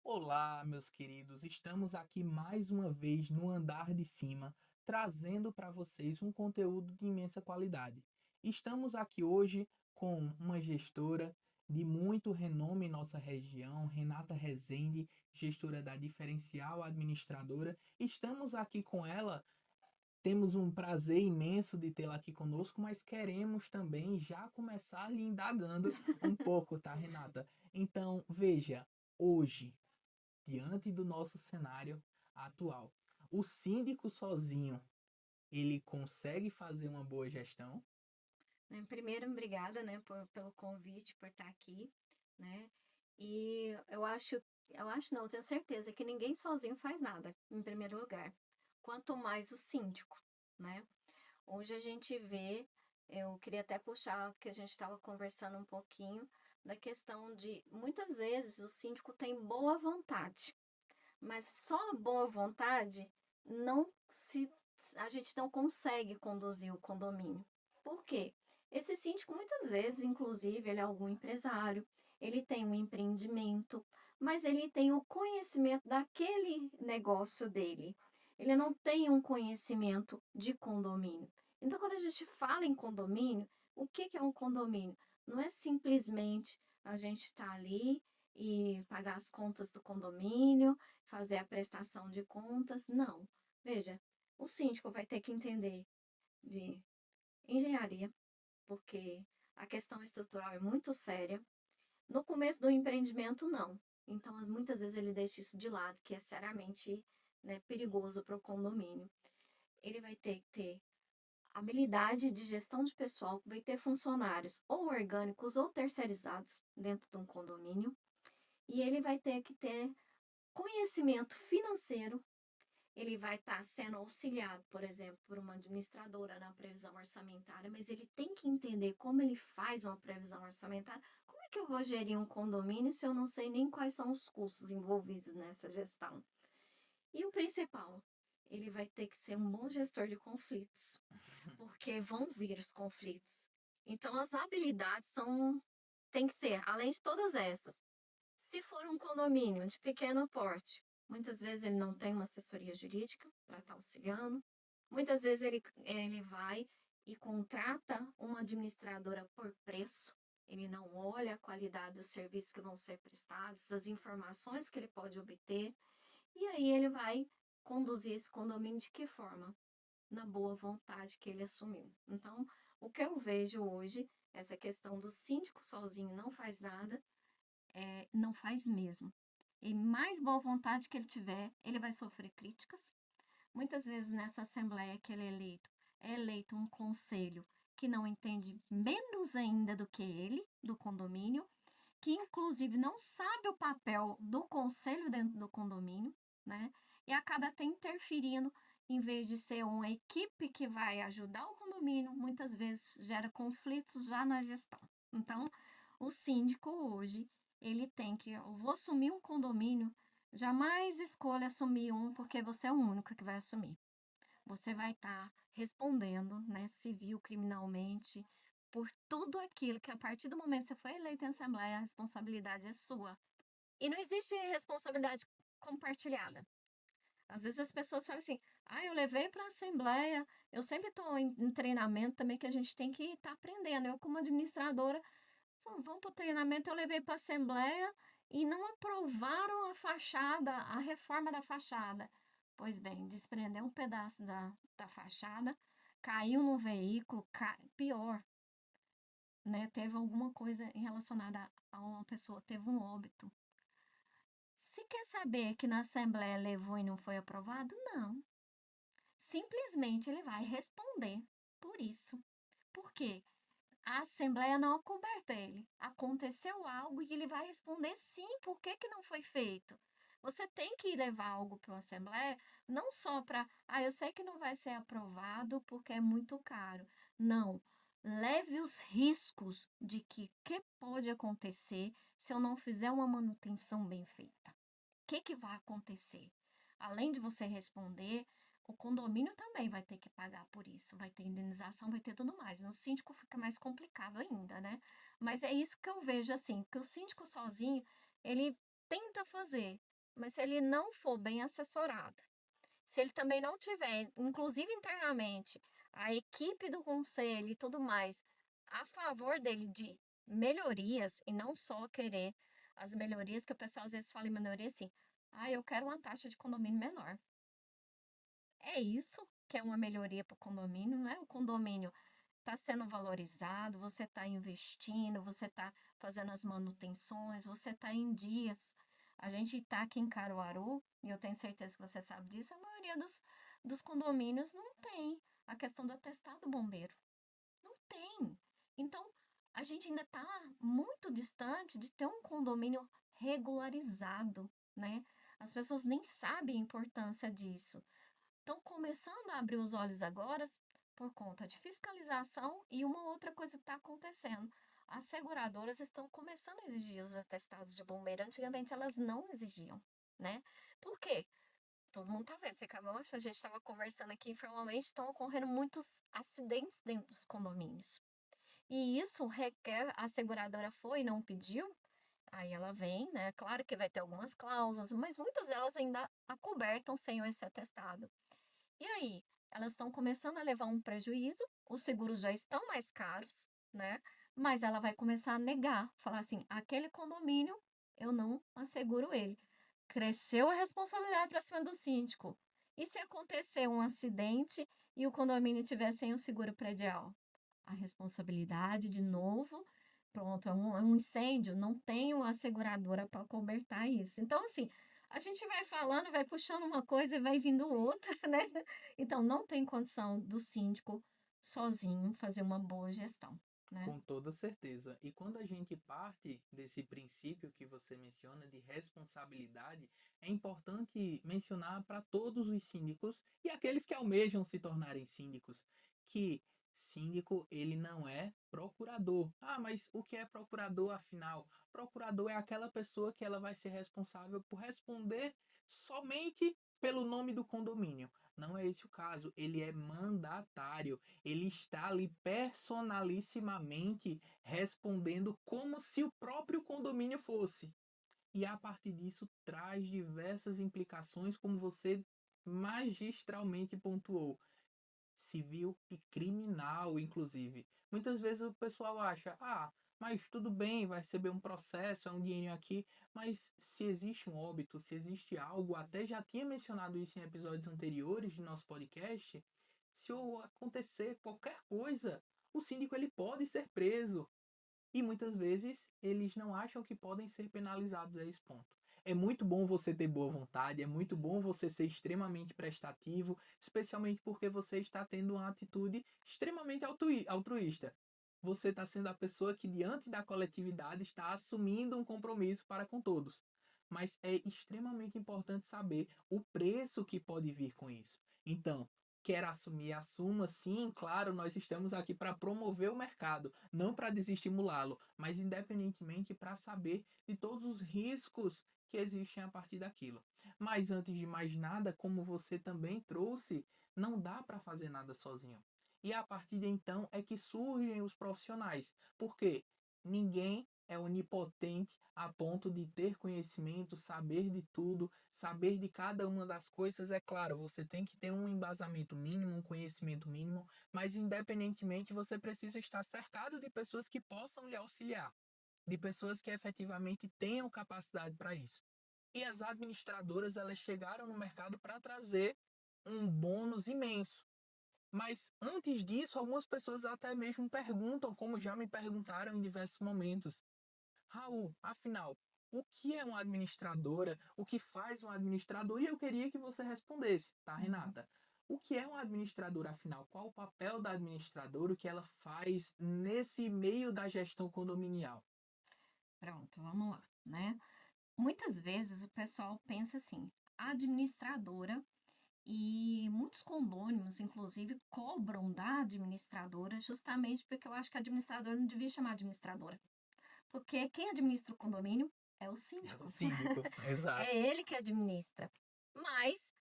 Olá, meus queridos, estamos aqui mais uma vez no andar de cima, trazendo para vocês um conteúdo de imensa qualidade. Estamos aqui hoje com uma gestora de muito renome em nossa região, Renata Rezende, gestora da Diferencial Administradora. Estamos aqui com ela, temos um prazer imenso de tê-la aqui conosco, mas queremos também já começar lhe indagando um pouco, tá, Renata? Então, veja, hoje diante do nosso cenário atual. O síndico sozinho, ele consegue fazer uma boa gestão? Primeiro, obrigada, né, pelo convite, por estar aqui, né? E eu acho não, eu tenho certeza que ninguém sozinho faz nada, em primeiro lugar. Quanto mais o síndico, né? Hoje a gente vê, eu queria até puxar que a gente estava conversando um pouquinho da questão de muitas vezes o síndico tem boa vontade, mas só a boa vontade não se a gente não consegue conduzir o condomínio. Por quê? Esse síndico muitas vezes, inclusive, ele é algum empresário, ele tem um empreendimento, mas ele tem o conhecimento daquele negócio dele. Ele não tem um conhecimento de condomínio. Então, quando a gente fala em condomínio, o que que é um condomínio? Não é simplesmente a gente estar ali e pagar as contas do condomínio, fazer a prestação de contas, não. Veja, o síndico vai ter que entender de engenharia, porque a questão estrutural é muito séria. No começo do empreendimento, não. Então, muitas vezes ele deixa isso de lado, que é seriamente, né, perigoso para o condomínio. Ele vai ter que ter habilidade de gestão de pessoal, vai ter funcionários ou orgânicos ou terceirizados dentro de um condomínio, e ele vai ter que ter conhecimento financeiro. Ele vai estar sendo auxiliado, por exemplo, por uma administradora na previsão orçamentária, mas ele tem que entender como ele faz uma previsão orçamentária. Como é que eu vou gerir um condomínio se eu não sei nem quais são os custos envolvidos nessa gestão? E o principal, ele vai ter que ser um bom gestor de conflitos, porque vão vir os conflitos. Então, as habilidades tem que ser, além de todas essas, se for um condomínio de pequeno porte, muitas vezes ele não tem uma assessoria jurídica para estar auxiliando. Muitas vezes ele vai e contrata uma administradora por preço. Ele não olha a qualidade dos serviços que vão ser prestados, as informações que ele pode obter. E aí ele vai conduzir esse condomínio de que forma? Na boa vontade que ele assumiu. Então, o que eu vejo hoje, essa questão do síndico sozinho não faz nada, não faz mesmo. E mais boa vontade que ele tiver, ele vai sofrer críticas. Muitas vezes nessa assembleia que ele é eleito um conselho que não entende menos ainda do que ele, do condomínio, que inclusive não sabe o papel do conselho dentro do condomínio, né? E acaba até interferindo, em vez de ser uma equipe que vai ajudar o condomínio, muitas vezes gera conflitos já na gestão. Então, o síndico hoje, ele tem que, eu vou assumir um condomínio, jamais escolha assumir um porque você é o único que vai assumir. Você vai estar respondendo, né, civil, criminalmente, por tudo aquilo que a partir do momento que você foi eleito em assembleia, a responsabilidade é sua. E não existe responsabilidade compartilhada. Às vezes as pessoas falam assim: "Ah, eu levei para a assembleia". Eu sempre estou em treinamento também que a gente tem que estar aprendendo. Eu como administradora, vamos para o treinamento, eu levei para a assembleia e não aprovaram a fachada, a reforma da fachada. Pois bem, desprendeu um pedaço da fachada, caiu no veículo, pior, né? Teve alguma coisa relacionada a uma pessoa, teve um óbito. Se quer saber que na Assembleia levou e não foi aprovado, não. Simplesmente ele vai responder por isso. Por quê? A Assembleia não acoberta ele. Aconteceu algo e ele vai responder sim, por que que não foi feito? Você tem que levar algo para uma Assembleia, não só para, eu sei que não vai ser aprovado porque é muito caro. Não. Leve os riscos de que pode acontecer se eu não fizer uma manutenção bem feita. Que vai acontecer? Além de você responder, o condomínio também vai ter que pagar por isso, vai ter indenização, vai ter tudo mais. Mas o síndico fica mais complicado ainda, né? Mas é isso que eu vejo assim, que o síndico sozinho, ele tenta fazer, Mas se ele não for bem assessorado, se ele também não tiver, inclusive internamente, a equipe do conselho e tudo mais, a favor dele de melhorias e não só querer as melhorias, que o pessoal às vezes fala em melhoria assim, eu quero uma taxa de condomínio menor. É isso que é uma melhoria para o condomínio, não é? O condomínio está sendo valorizado, você está investindo, você está fazendo as manutenções, você está em dias. A gente está aqui em Caruaru, e eu tenho certeza que você sabe disso, a maioria dos condomínios não tem a questão do atestado bombeiro. Não tem. Então, a gente ainda está muito distante de ter um condomínio regularizado, né? As pessoas nem sabem a importância disso. Estão começando a abrir os olhos agora por conta de fiscalização e uma outra coisa está acontecendo. As seguradoras estão começando a exigir os atestados de bombeiro. Antigamente elas não exigiam, né? Por quê? Todo mundo tá vendo. Você acabou, a gente estava conversando aqui informalmente, estão ocorrendo muitos acidentes dentro dos condomínios. E isso requer, a seguradora foi e não pediu, aí ela vem, né? Claro que vai ter algumas cláusulas, mas muitas delas ainda acobertam sem esse atestado. E aí, elas estão começando a levar um prejuízo, os seguros já estão mais caros, né? Mas ela vai começar a negar, falar assim: aquele condomínio eu não asseguro ele. Cresceu a responsabilidade para cima do síndico. E se acontecer um acidente e o condomínio tiver sem o seguro predial? A responsabilidade, de novo, pronto, é um incêndio, não tem uma seguradora para cobertar isso. Então, assim, a gente vai falando, vai puxando uma coisa e vai vindo Sim. outra, né? Então, não tem condição do síndico sozinho fazer uma boa gestão, né? Com toda certeza. E quando a gente parte desse princípio que você menciona de responsabilidade, é importante mencionar para todos os síndicos e aqueles que almejam se tornarem síndicos, que síndico ele não é procurador. Ah, mas o que é procurador afinal? Procurador é aquela pessoa que ela vai ser responsável por responder somente pelo nome do condomínio. Não é esse o caso, ele é mandatário, ele está ali personalissimamente respondendo como se o próprio condomínio fosse. E a partir disso traz diversas implicações, como você magistralmente pontuou, civil e criminal, inclusive. Muitas vezes o pessoal acha, mas tudo bem, vai receber um processo, é um dinheiro aqui, mas se existe um óbito, se existe algo, até já tinha mencionado isso em episódios anteriores de nosso podcast, se acontecer qualquer coisa, o síndico ele pode ser preso. E muitas vezes eles não acham que podem ser penalizados a esse ponto. É muito bom você ter boa vontade, é muito bom você ser extremamente prestativo, especialmente porque você está tendo uma atitude extremamente altruísta. Você está sendo a pessoa que, diante da coletividade, está assumindo um compromisso para com todos. Mas é extremamente importante saber o preço que pode vir com isso. Então, quer assumir, assuma sim, claro, nós estamos aqui para promover o mercado, não para desestimulá-lo, mas independentemente para saber de todos os riscos que existem a partir daquilo. Mas antes de mais nada, como você também trouxe, não dá para fazer nada sozinho. E a partir de então é que surgem os profissionais, porque ninguém é onipotente a ponto de ter conhecimento, saber de tudo, saber de cada uma das coisas. É claro, você tem que ter um embasamento mínimo, um conhecimento mínimo, mas independentemente você precisa estar cercado de pessoas que possam lhe auxiliar, de pessoas que efetivamente tenham capacidade para isso. E as administradoras, elas chegaram no mercado para trazer um bônus imenso. Mas antes disso, algumas pessoas até mesmo perguntam, como já me perguntaram em diversos momentos: Raul, afinal, o que é uma administradora? O que faz uma administradora? E eu queria que você respondesse, tá, Uhum. Renata? O que é uma administradora, afinal? Qual o papel da administradora? O que ela faz nesse meio da gestão condominial? Pronto, vamos lá, né? Muitas vezes o pessoal pensa assim, a administradora, e muitos condôminos, inclusive, cobram da administradora, justamente porque eu acho que a administradora não devia chamar administradora. Porque quem administra o condomínio é o É o síndico. síndico, É exato. ele que administra. Mas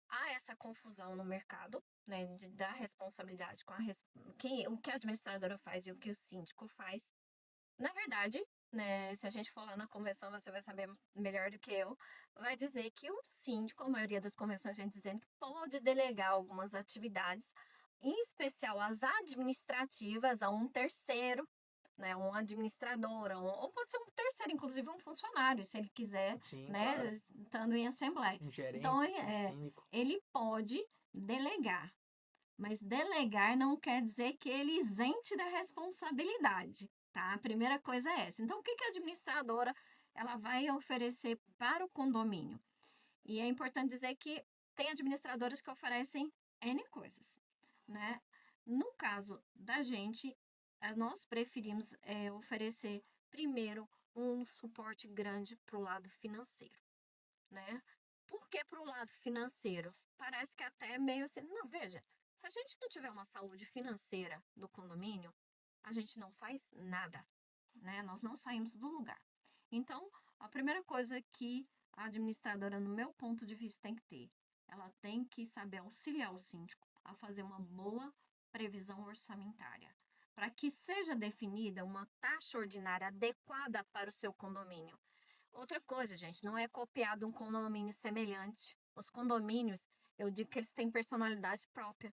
há essa confusão no mercado, né, da responsabilidade com o que a administradora faz e o que o síndico faz. Na verdade, né, se a gente for lá na convenção, você vai saber melhor do que eu, vai dizer que o síndico, a maioria das convenções vem dizendo que pode delegar algumas atividades, em especial as administrativas, a um terceiro, né, um administrador, ou pode ser um terceiro, inclusive um funcionário, se ele quiser, Sim, claro. né, estando em assembleia. Um Então, gerente, um síndico. ele pode delegar, mas delegar não quer dizer que ele isente da responsabilidade, tá? A primeira coisa é essa. Então, o que que a administradora ela vai oferecer para o condomínio? E é importante dizer que tem administradoras que oferecem N coisas, né? No caso da gente, nós preferimos oferecer primeiro um suporte grande para o lado financeiro, né? Por que para o lado financeiro? Parece que até é meio assim, não, veja, se a gente não tiver uma saúde financeira do condomínio, a gente não faz nada, né? Nós não saímos do lugar. Então, a primeira coisa que a administradora, no meu ponto de vista, tem que ter, ela tem que saber auxiliar o síndico a fazer uma boa previsão orçamentária, para que seja definida uma taxa ordinária adequada para o seu condomínio. Outra coisa, gente, não é copiado um condomínio semelhante. Os condomínios, eu digo que eles têm personalidade própria.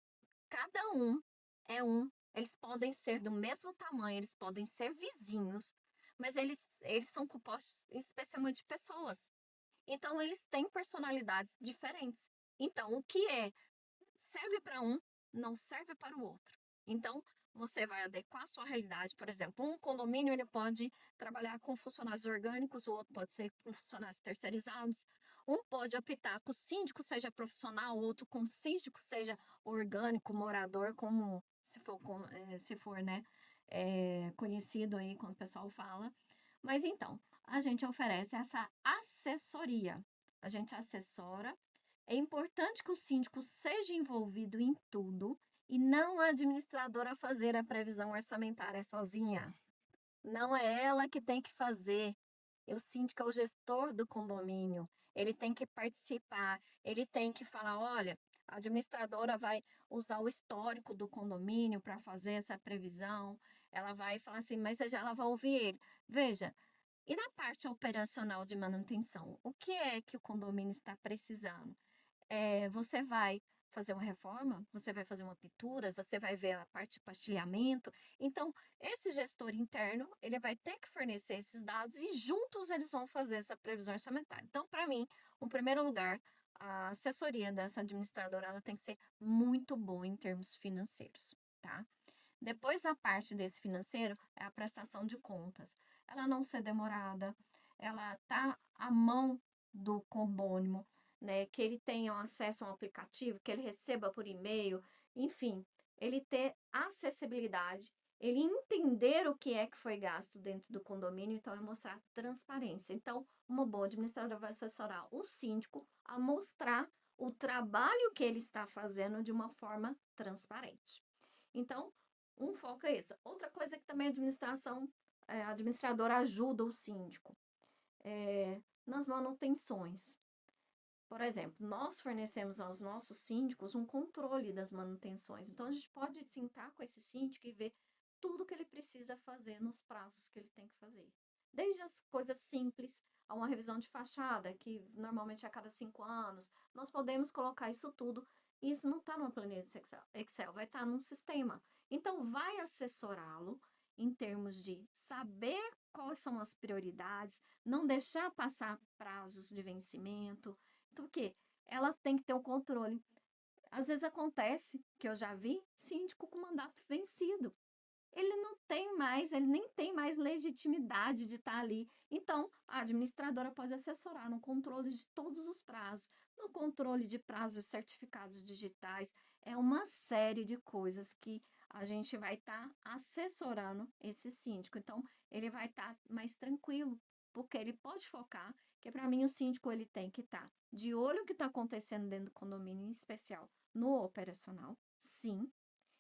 Cada um é um. Eles podem ser do mesmo tamanho, eles podem ser vizinhos, mas eles são compostos especialmente de pessoas. Então, eles têm personalidades diferentes. Então, o que serve para um, não serve para o outro. Então, você vai adequar a sua realidade. Por exemplo, um condomínio ele pode trabalhar com funcionários orgânicos, o outro pode ser com funcionários terceirizados. Um pode optar que o síndico seja profissional, o outro com o síndico seja orgânico, morador, como se for, né, conhecido aí quando o pessoal fala. Mas então, a gente oferece essa assessoria. A gente assessora. É importante que o síndico seja envolvido em tudo e não a administradora fazer a previsão orçamentária sozinha. Não é ela que tem que fazer. O síndico é o gestor do condomínio. Ele tem que participar, ele tem que falar: olha, a administradora vai usar o histórico do condomínio para fazer essa previsão. Ela vai falar assim, mas ela vai ouvir ele. Veja, e na parte operacional de manutenção, o que é que o condomínio está precisando? Você vai fazer uma reforma, você vai fazer uma pintura, você vai ver a parte de pastilhamento. Então, esse gestor interno, ele vai ter que fornecer esses dados e juntos eles vão fazer essa previsão orçamentária. Então, para mim, em primeiro lugar, a assessoria dessa administradora, ela tem que ser muito boa em termos financeiros, tá? Depois da parte desse financeiro, é a prestação de contas. Ela não ser demorada, ela tá à mão do condômino, né? Que ele tenha acesso a um aplicativo, que ele receba por e-mail, enfim, ele ter acessibilidade, ele entender o que é que foi gasto dentro do condomínio, então é mostrar transparência. Então, uma boa administradora vai assessorar o síndico a mostrar o trabalho que ele está fazendo de uma forma transparente. Então, um foco é esse. Outra coisa é que também a administradora ajuda o síndico nas manutenções. Por exemplo, nós fornecemos aos nossos síndicos um controle das manutenções. Então, a gente pode sentar com esse síndico e ver tudo que ele precisa fazer nos prazos que ele tem que fazer. Desde as coisas simples a uma revisão de fachada, que normalmente é a cada 5 anos, nós podemos colocar isso tudo. E isso não está numa planilha de Excel, vai estar num sistema. Então, vai assessorá-lo em termos de saber quais são as prioridades, não deixar passar prazos de vencimento. Então, o quê? Ela tem que ter o controle. Às vezes acontece, que eu já vi, síndico com mandato vencido. Ele não tem mais, ele nem tem mais legitimidade de estar ali. Então, a administradora pode assessorar no controle de todos os prazos, no controle de prazos certificados digitais. É uma série de coisas que a gente vai estar assessorando esse síndico. Então, ele vai estar mais tranquilo, porque ele pode focar, que para mim o síndico ele tem que estar de olho no que está acontecendo dentro do condomínio, em especial no operacional. Sim,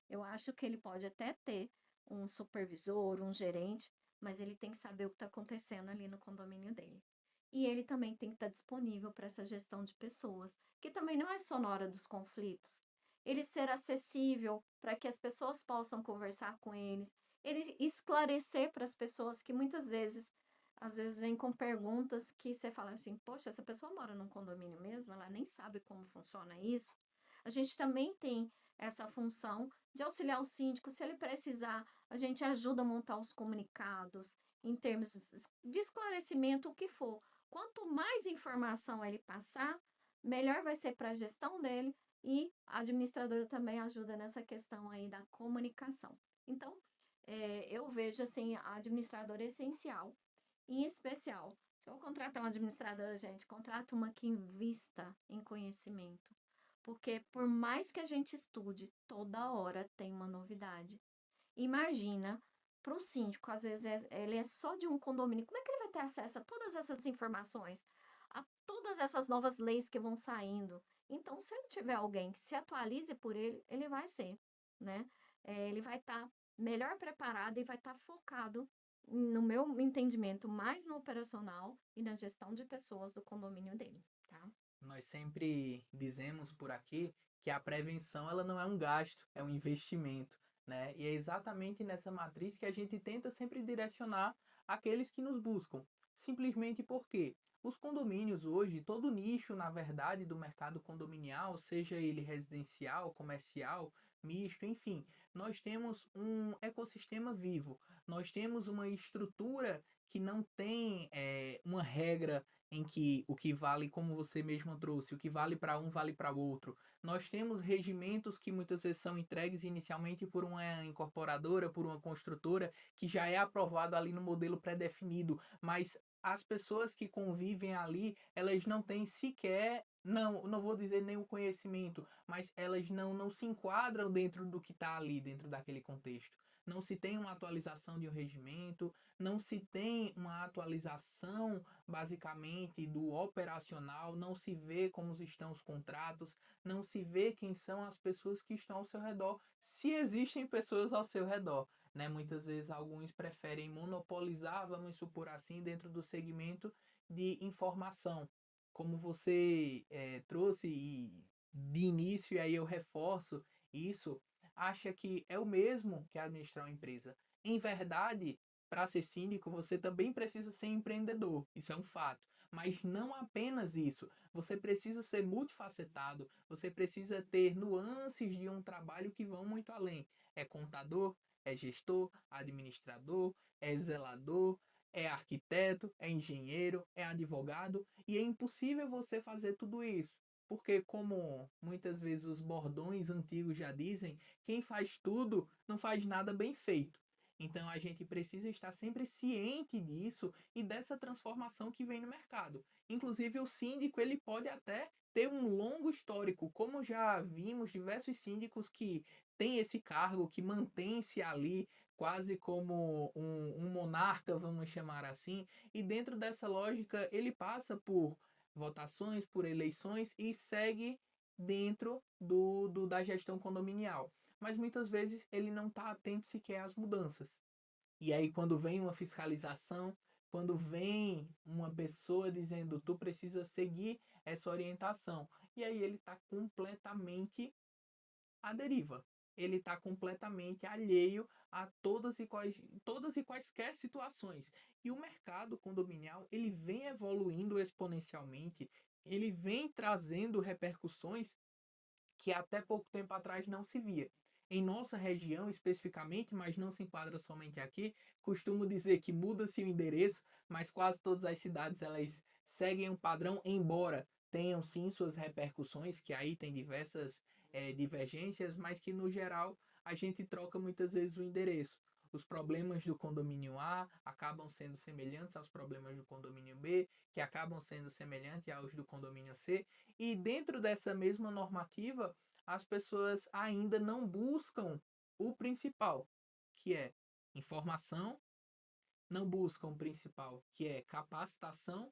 eu acho que ele pode até ter um supervisor, um gerente, mas ele tem que saber o que está acontecendo ali no condomínio dele. E ele também tem que estar disponível para essa gestão de pessoas, que também não é só na hora dos conflitos. Ele ser acessível para que as pessoas possam conversar com ele esclarecer para as pessoas que muitas vezes às vezes vem com perguntas que você fala assim: poxa, essa pessoa mora num condomínio mesmo, ela nem sabe como funciona isso. A gente também tem essa função de auxiliar o síndico, se ele precisar, a gente ajuda a montar os comunicados em termos de esclarecimento, o que for. Quanto mais informação ele passar, melhor vai ser para a gestão dele e a administradora também ajuda nessa questão aí da comunicação. Então, eu vejo assim a administradora essencial. Em especial, se eu vou contratar uma administradora, gente, contrata uma que invista em conhecimento. Porque por mais que a gente estude, toda hora tem uma novidade. Imagina, para o síndico, às vezes ele é só de um condomínio, como é que ele vai ter acesso a todas essas informações? A todas essas novas leis que vão saindo? Então, se ele tiver alguém que se atualize por ele, ele vai ser, né? Ele vai estar melhor preparado e vai estar focado, no meu entendimento, mais no operacional e na gestão de pessoas do condomínio dele, tá? Nós sempre dizemos por aqui que a prevenção ela não é um gasto, é um investimento, né? E é exatamente nessa matriz que a gente tenta sempre direcionar aqueles que nos buscam. Simplesmente porque os condomínios hoje, todo nicho, na verdade, do mercado condominial, seja ele residencial, comercial, misto, enfim, nós temos um ecossistema vivo. Nós temos uma estrutura que não tem uma regra em que o que vale, como você mesmo trouxe, o que vale para um vale para o outro. Nós temos regimentos que muitas vezes são entregues inicialmente por uma incorporadora, por uma construtora, que já é aprovado ali no modelo pré-definido, mas as pessoas que convivem ali, elas não têm sequer, não vou dizer nem o conhecimento, mas elas não se enquadram dentro do que está ali, dentro daquele contexto. Não se tem uma atualização de um regimento, não se tem uma atualização basicamente do operacional, não se vê como estão os contratos, não se vê quem são as pessoas que estão ao seu redor, se existem pessoas ao seu redor. Né? Muitas vezes alguns preferem monopolizar, vamos supor assim, dentro do segmento de informação. Como você trouxe de início, e aí eu reforço isso, acha que é o mesmo que administrar uma empresa. Em verdade, para ser síndico, você também precisa ser empreendedor. Isso é um fato. Mas não apenas isso. Você precisa ser multifacetado. Você precisa ter nuances de um trabalho que vão muito além. É contador, é gestor, administrador, é zelador, é arquiteto, é engenheiro, é advogado. E é impossível você fazer tudo isso. Porque, como muitas vezes os bordões antigos já dizem, quem faz tudo não faz nada bem feito. Então a gente precisa estar sempre ciente disso e dessa transformação que vem no mercado. Inclusive o síndico ele pode até ter um longo histórico, como já vimos diversos síndicos que têm esse cargo, que mantém-se ali quase como um monarca, vamos chamar assim, e dentro dessa lógica ele passa por votações, por eleições e segue dentro da gestão condominial. Mas muitas vezes ele não está atento sequer às mudanças. E aí, quando vem uma fiscalização, quando vem uma pessoa dizendo tu precisa seguir essa orientação, e aí ele está completamente à deriva. Ele está completamente alheio a todas e quaisquer situações. E o mercado condominial ele vem evoluindo exponencialmente, ele vem trazendo repercussões que até pouco tempo atrás não se via. Em nossa região especificamente, mas não se enquadra somente aqui, costumo dizer que muda-se o endereço, mas quase todas as cidades elas seguem um padrão, embora tenham sim suas repercussões, que aí tem diversas divergências, mas que no geral a gente troca muitas vezes o endereço. Os problemas do condomínio A acabam sendo semelhantes aos problemas do condomínio B, que acabam sendo semelhantes aos do condomínio C, e dentro dessa mesma normativa, as pessoas ainda não buscam o principal, que é informação, não buscam o principal, que é capacitação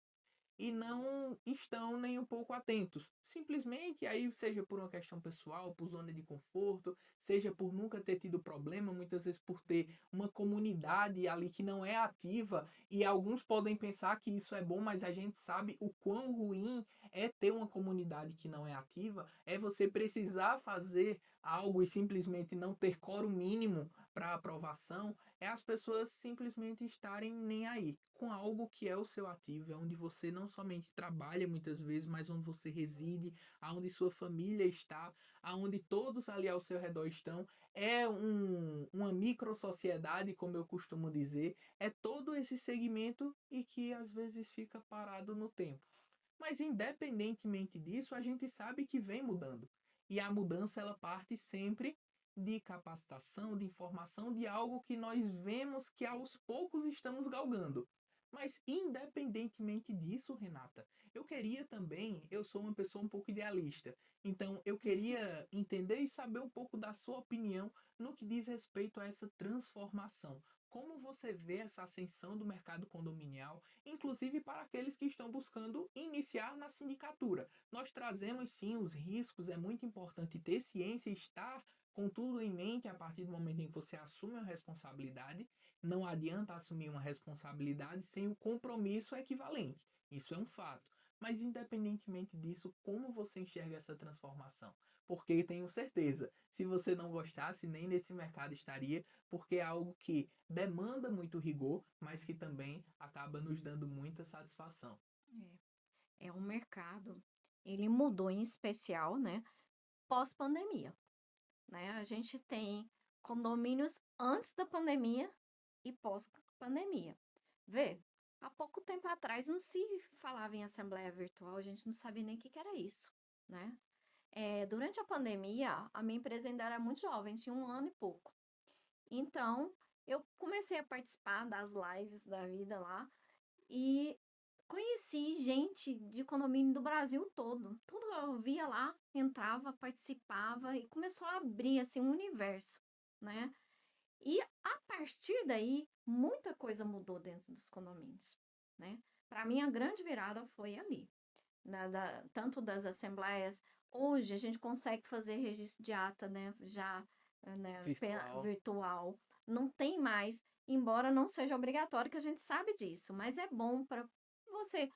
e não estão nem um pouco atentos. Simplesmente, aí seja por uma questão pessoal, por zona de conforto, seja por nunca ter tido problema, muitas vezes por ter uma comunidade ali que não é ativa, e alguns podem pensar que isso é bom, mas a gente sabe o quão ruim é ter uma comunidade que não é ativa, é você precisar fazer algo e simplesmente não ter quórum mínimo para aprovação é as pessoas simplesmente estarem nem aí com algo que é o seu ativo, é onde você não somente trabalha muitas vezes, mas onde você reside, aonde sua família está, aonde todos ali ao seu redor estão. É uma micro-sociedade, como eu costumo dizer, é todo esse segmento e que às vezes fica parado no tempo. Mas independentemente disso, a gente sabe que vem mudando. E a mudança ela parte sempre de capacitação, de informação, de algo que nós vemos que aos poucos estamos galgando. Mas independentemente disso, Renata, eu queria também, eu sou uma pessoa um pouco idealista, então eu queria entender e saber um pouco da sua opinião no que diz respeito a essa transformação. Como você vê essa ascensão do mercado condominial, inclusive para aqueles que estão buscando iniciar na sindicatura? Nós trazemos sim os riscos, é muito importante ter ciência e estar com tudo em mente a partir do momento em que você assume a responsabilidade. Não adianta assumir uma responsabilidade sem o compromisso equivalente. Isso é um fato. Mas independentemente disso, como você enxerga essa transformação? Porque tenho certeza, se você não gostasse, nem nesse mercado estaria, porque é algo que demanda muito rigor, mas que também acaba nos dando muita satisfação. É um mercado, ele mudou em especial, né, pós-pandemia, né? A gente tem condomínios antes da pandemia e pós-pandemia. Vê, há pouco tempo atrás não se falava em assembleia virtual, a gente não sabia nem o que que era isso, né? Durante a pandemia, a minha empresa ainda era muito jovem, tinha 1 ano e pouco. Então, eu comecei a participar das lives da vida lá e conheci gente de condomínio do Brasil todo. Tudo eu via lá, entrava, participava e começou a abrir assim um universo, né? E a partir daí, muita coisa mudou dentro dos condomínios, né? Para mim, a grande virada foi ali, tanto das assembleias. Hoje a gente consegue fazer registro de ata, né? Já, né, Virtual. virtual. Não tem mais, embora não seja obrigatório, que a gente sabe disso, mas é bom para você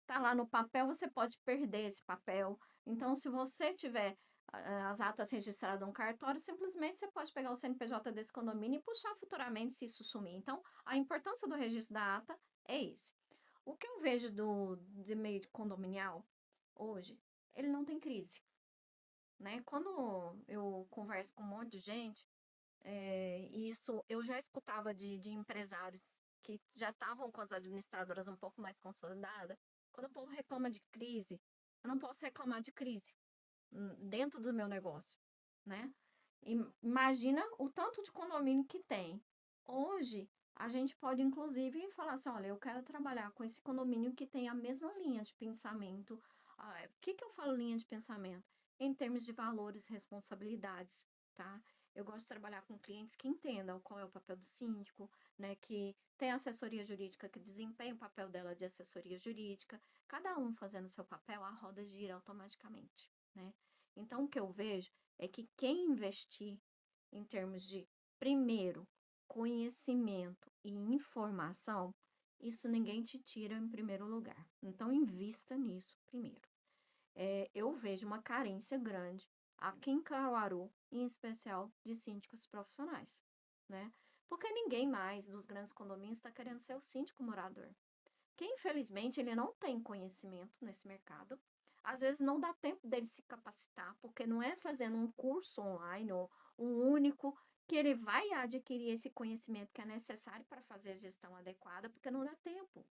tá lá no papel, você pode perder esse papel. Então, se você tiver as atas registradas no cartório, simplesmente você pode pegar o CNPJ desse condomínio e puxar futuramente se isso sumir. Então, a importância do registro da ata é esse. O que eu vejo de meio de condominial hoje, ele não tem crise, né? Quando eu converso com um monte de gente, isso eu já escutava de empresários que já estavam com as administradoras um pouco mais consolidadas. Quando o povo reclama de crise, eu não posso reclamar de crise dentro do meu negócio, né? Imagina o tanto de condomínio que tem. Hoje, a gente pode, inclusive, falar assim, olha, eu quero trabalhar com esse condomínio que tem a mesma linha de pensamento. O que que eu falo linha de pensamento? Em termos de valores, responsabilidades, tá? Eu gosto de trabalhar com clientes que entendam qual é o papel do síndico, né? Que tem assessoria jurídica que desempenha o papel dela de assessoria jurídica. Cada um fazendo seu papel, a roda gira automaticamente, né? Então, o que eu vejo é que quem investir em termos de, primeiro, conhecimento e informação, isso ninguém te tira em primeiro lugar. Então, invista nisso primeiro. Eu vejo uma carência grande aqui em Caruaru, em especial de síndicos profissionais, né? Porque ninguém mais dos grandes condomínios está querendo ser o síndico morador. Que infelizmente ele não tem conhecimento nesse mercado. Às vezes não dá tempo dele se capacitar, porque não é fazendo um curso online ou um único que ele vai adquirir esse conhecimento que é necessário para fazer a gestão adequada, porque não dá tempo.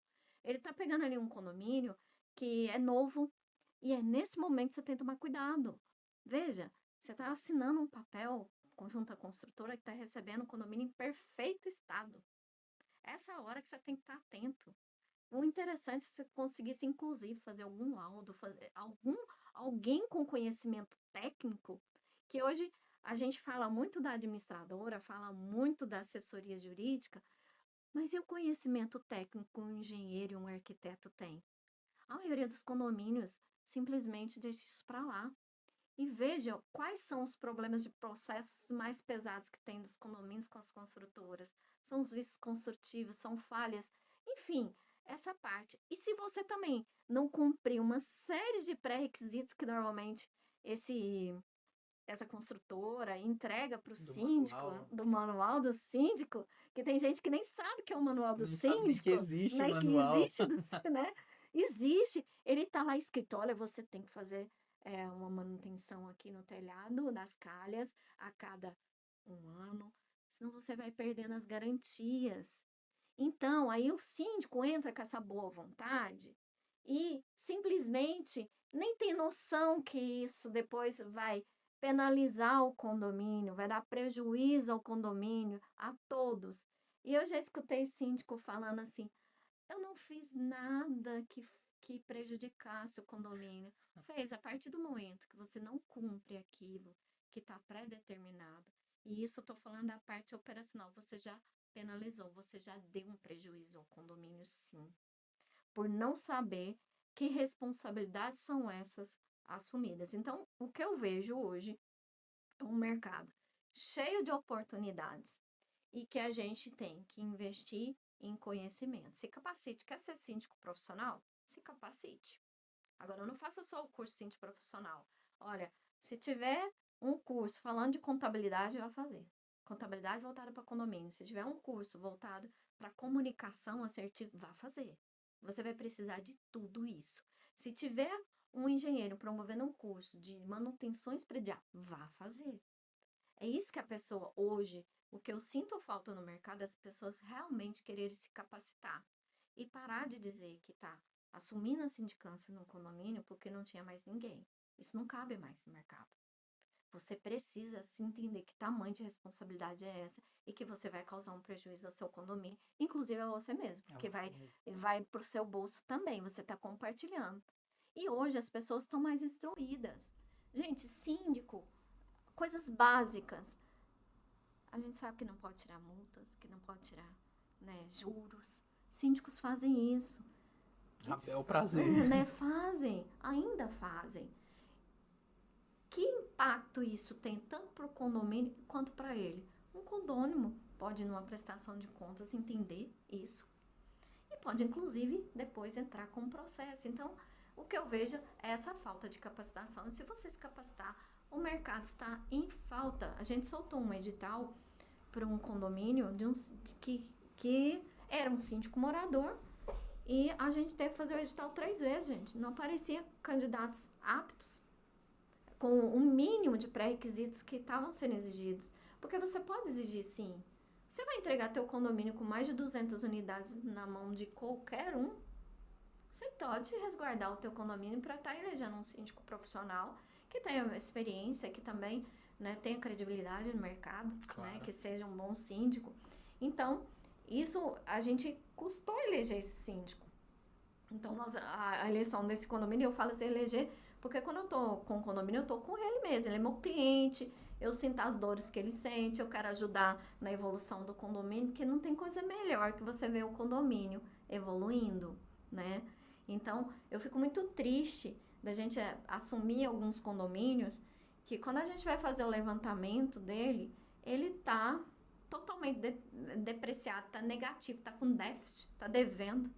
Ele está pegando ali um condomínio que é novo e é nesse momento que você tem que tomar cuidado. Veja, você está assinando um papel conjunto à construtora que está recebendo um condomínio em perfeito estado. Essa hora que você tem que estar atento. O interessante é se você conseguisse, inclusive, fazer algum laudo, fazer alguém com conhecimento técnico, que hoje a gente fala muito da administradora, fala muito da assessoria jurídica, mas e o conhecimento técnico que um engenheiro e um arquiteto tem? A maioria dos condomínios simplesmente deixa isso para lá. E veja quais são os problemas de processos mais pesados que tem dos condomínios com as construtoras. São os vícios construtivos, são falhas, enfim, essa parte. E se você também não cumprir uma série de pré-requisitos que normalmente esse essa construtora entrega para o Do síndico, manual. do manual do síndico, que tem gente que nem sabe que é o manual do Nem sabe nem que síndico, existe né? Que manual. existe, né? Existe. Ele tá lá escrito, olha, você tem que fazer uma manutenção aqui no telhado das calhas a cada 1 ano, senão você vai perdendo as garantias. Então, aí o síndico entra com essa boa vontade e simplesmente nem tem noção que isso depois vai penalizar o condomínio, vai dar prejuízo ao condomínio, a todos. E eu já escutei síndico falando assim: eu não fiz nada que prejudicasse o condomínio. Fez a partir do momento que você não cumpre aquilo que está pré-determinado. E isso eu estou falando da parte operacional. Você já penalizou, você já deu um prejuízo ao condomínio, sim. Por não saber que responsabilidades são essas assumidas. Então, o que eu vejo hoje é um mercado cheio de oportunidades e que a gente tem que investir em conhecimento. Se capacite. Quer ser síndico profissional? Se capacite. Agora, não faça só o curso síndico profissional. Olha, se tiver um curso falando de contabilidade, vai fazer. Contabilidade voltada para condomínio. Se tiver um curso voltado para comunicação assertiva, vá fazer. Você vai precisar de tudo isso. Se tiver um engenheiro promovendo um curso de manutenções prediais, vá fazer. É isso que a pessoa hoje, o que eu sinto falta no mercado, é as pessoas realmente quererem se capacitar e parar de dizer que está assumindo a sindicância no condomínio porque não tinha mais ninguém. Isso não cabe mais no mercado. Você precisa se entender que tamanho de responsabilidade é essa e que você vai causar um prejuízo ao seu condomínio, inclusive a você mesmo, porque vai para o seu bolso também, você está compartilhando. E hoje as pessoas estão mais instruídas. Gente, síndico, coisas básicas. A gente sabe que não pode tirar multas, que não pode tirar, né, juros. Síndicos fazem isso. É o prazer. Né, fazem, ainda fazem. Que impacto isso tem tanto para o condomínio quanto para ele? Um condômino pode, numa prestação de contas, entender isso. E pode, inclusive, depois entrar com um processo. Então, o que eu vejo é essa falta de capacitação. E se você se capacitar, o mercado está em falta. A gente soltou um edital para um condomínio que era um síndico morador e a gente teve que fazer o edital 3 vezes, gente. Não aparecia candidatos aptos com o mínimo de pré-requisitos que estavam sendo exigidos. Porque você pode exigir, sim. Você vai entregar teu condomínio com mais de 200 unidades na mão de qualquer um? Você pode resguardar o teu condomínio para estar elegendo um síndico profissional que tenha experiência, que também, né, tenha credibilidade no mercado, claro, né, que seja um bom síndico. Então, isso a gente custou eleger esse síndico. Então, a eleição desse condomínio, eu falo assim, eleger, porque quando eu tô com o condomínio, eu tô com ele mesmo, ele é meu cliente, eu sinto as dores que ele sente, eu quero ajudar na evolução do condomínio, porque não tem coisa melhor que você ver o condomínio evoluindo, né? Então, eu fico muito triste da gente assumir alguns condomínios que quando a gente vai fazer o levantamento dele, ele tá totalmente depreciado, tá negativo, tá com déficit, tá devendo.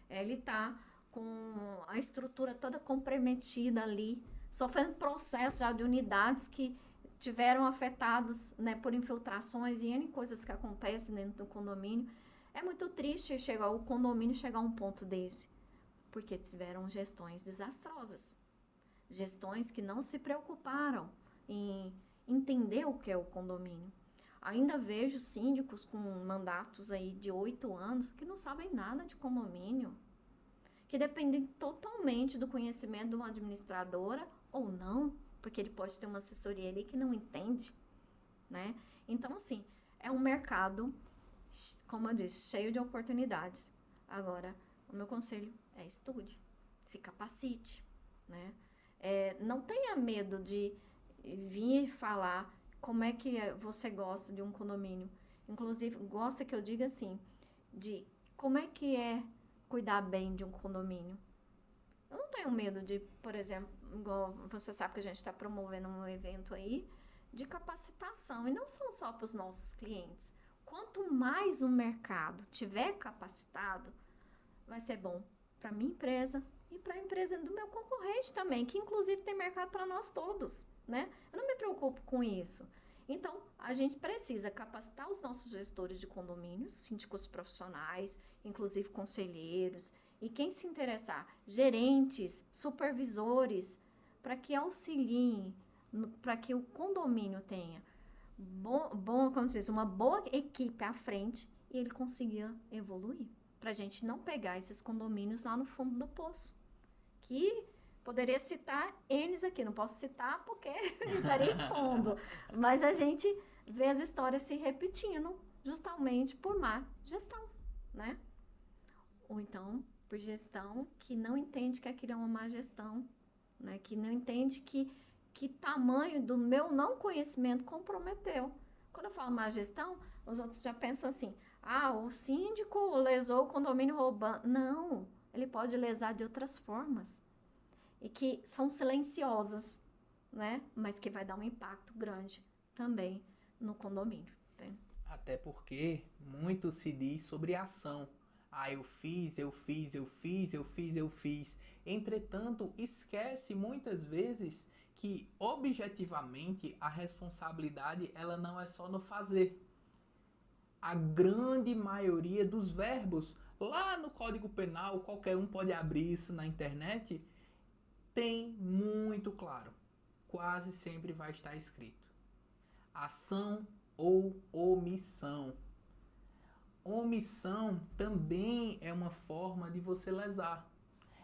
Ele tá com a estrutura toda comprometida ali, sofrendo processo já de unidades que tiveram afetados, né, por infiltrações e N coisas que acontecem dentro do condomínio. É muito triste o condomínio chegar a um ponto desse, porque tiveram gestões desastrosas. Gestões que não se preocuparam em entender o que é o condomínio. Ainda vejo síndicos com mandatos aí de 8 anos que não sabem nada de condomínio, que dependem totalmente do conhecimento de uma administradora ou não, porque ele pode ter uma assessoria ali que não entende, né? Então, assim, é um mercado, como eu disse, cheio de oportunidades. Agora, o meu conselho é estude, se capacite, né? Não tenha medo de vir falar como é que você gosta de um condomínio. Inclusive, gosta que eu diga assim, de como é que é cuidar bem de um condomínio. Eu não tenho medo de, por exemplo, igual você sabe que a gente está promovendo um evento aí de capacitação, e não são só para os nossos clientes. Quanto mais o mercado tiver capacitado, vai ser bom para minha empresa e para a empresa do meu concorrente também, que inclusive tem mercado para nós todos. né? Eu não me preocupo com isso. Então, a gente precisa capacitar os nossos gestores de condomínios, síndicos profissionais, inclusive conselheiros, e quem se interessar, gerentes, supervisores, para que auxiliem, para que o condomínio tenha como se diz, uma boa equipe à frente e ele conseguia evoluir. Para a gente não pegar esses condomínios lá no fundo do poço. Que poderia citar N's aqui, não posso citar porque estaria expondo. Mas a gente vê as histórias se repetindo justamente por má gestão, né? Ou então por gestão que não entende que aquilo é uma má gestão, né? Que não entende que tamanho do meu não conhecimento comprometeu. Quando eu falo má gestão, os outros já pensam assim, o síndico lesou o condomínio roubando. Não, ele pode lesar de outras formas. E que são silenciosas, né? Mas que vai dar um impacto grande também no condomínio. Né? Até porque muito se diz sobre ação. Eu fiz. Entretanto, esquece muitas vezes que objetivamente a responsabilidade ela não é só no fazer. A grande maioria dos verbos, lá no Código Penal, qualquer um pode abrir isso na internet, tem muito claro. Quase sempre vai estar escrito. Ação ou omissão. Omissão também é uma forma de você lesar,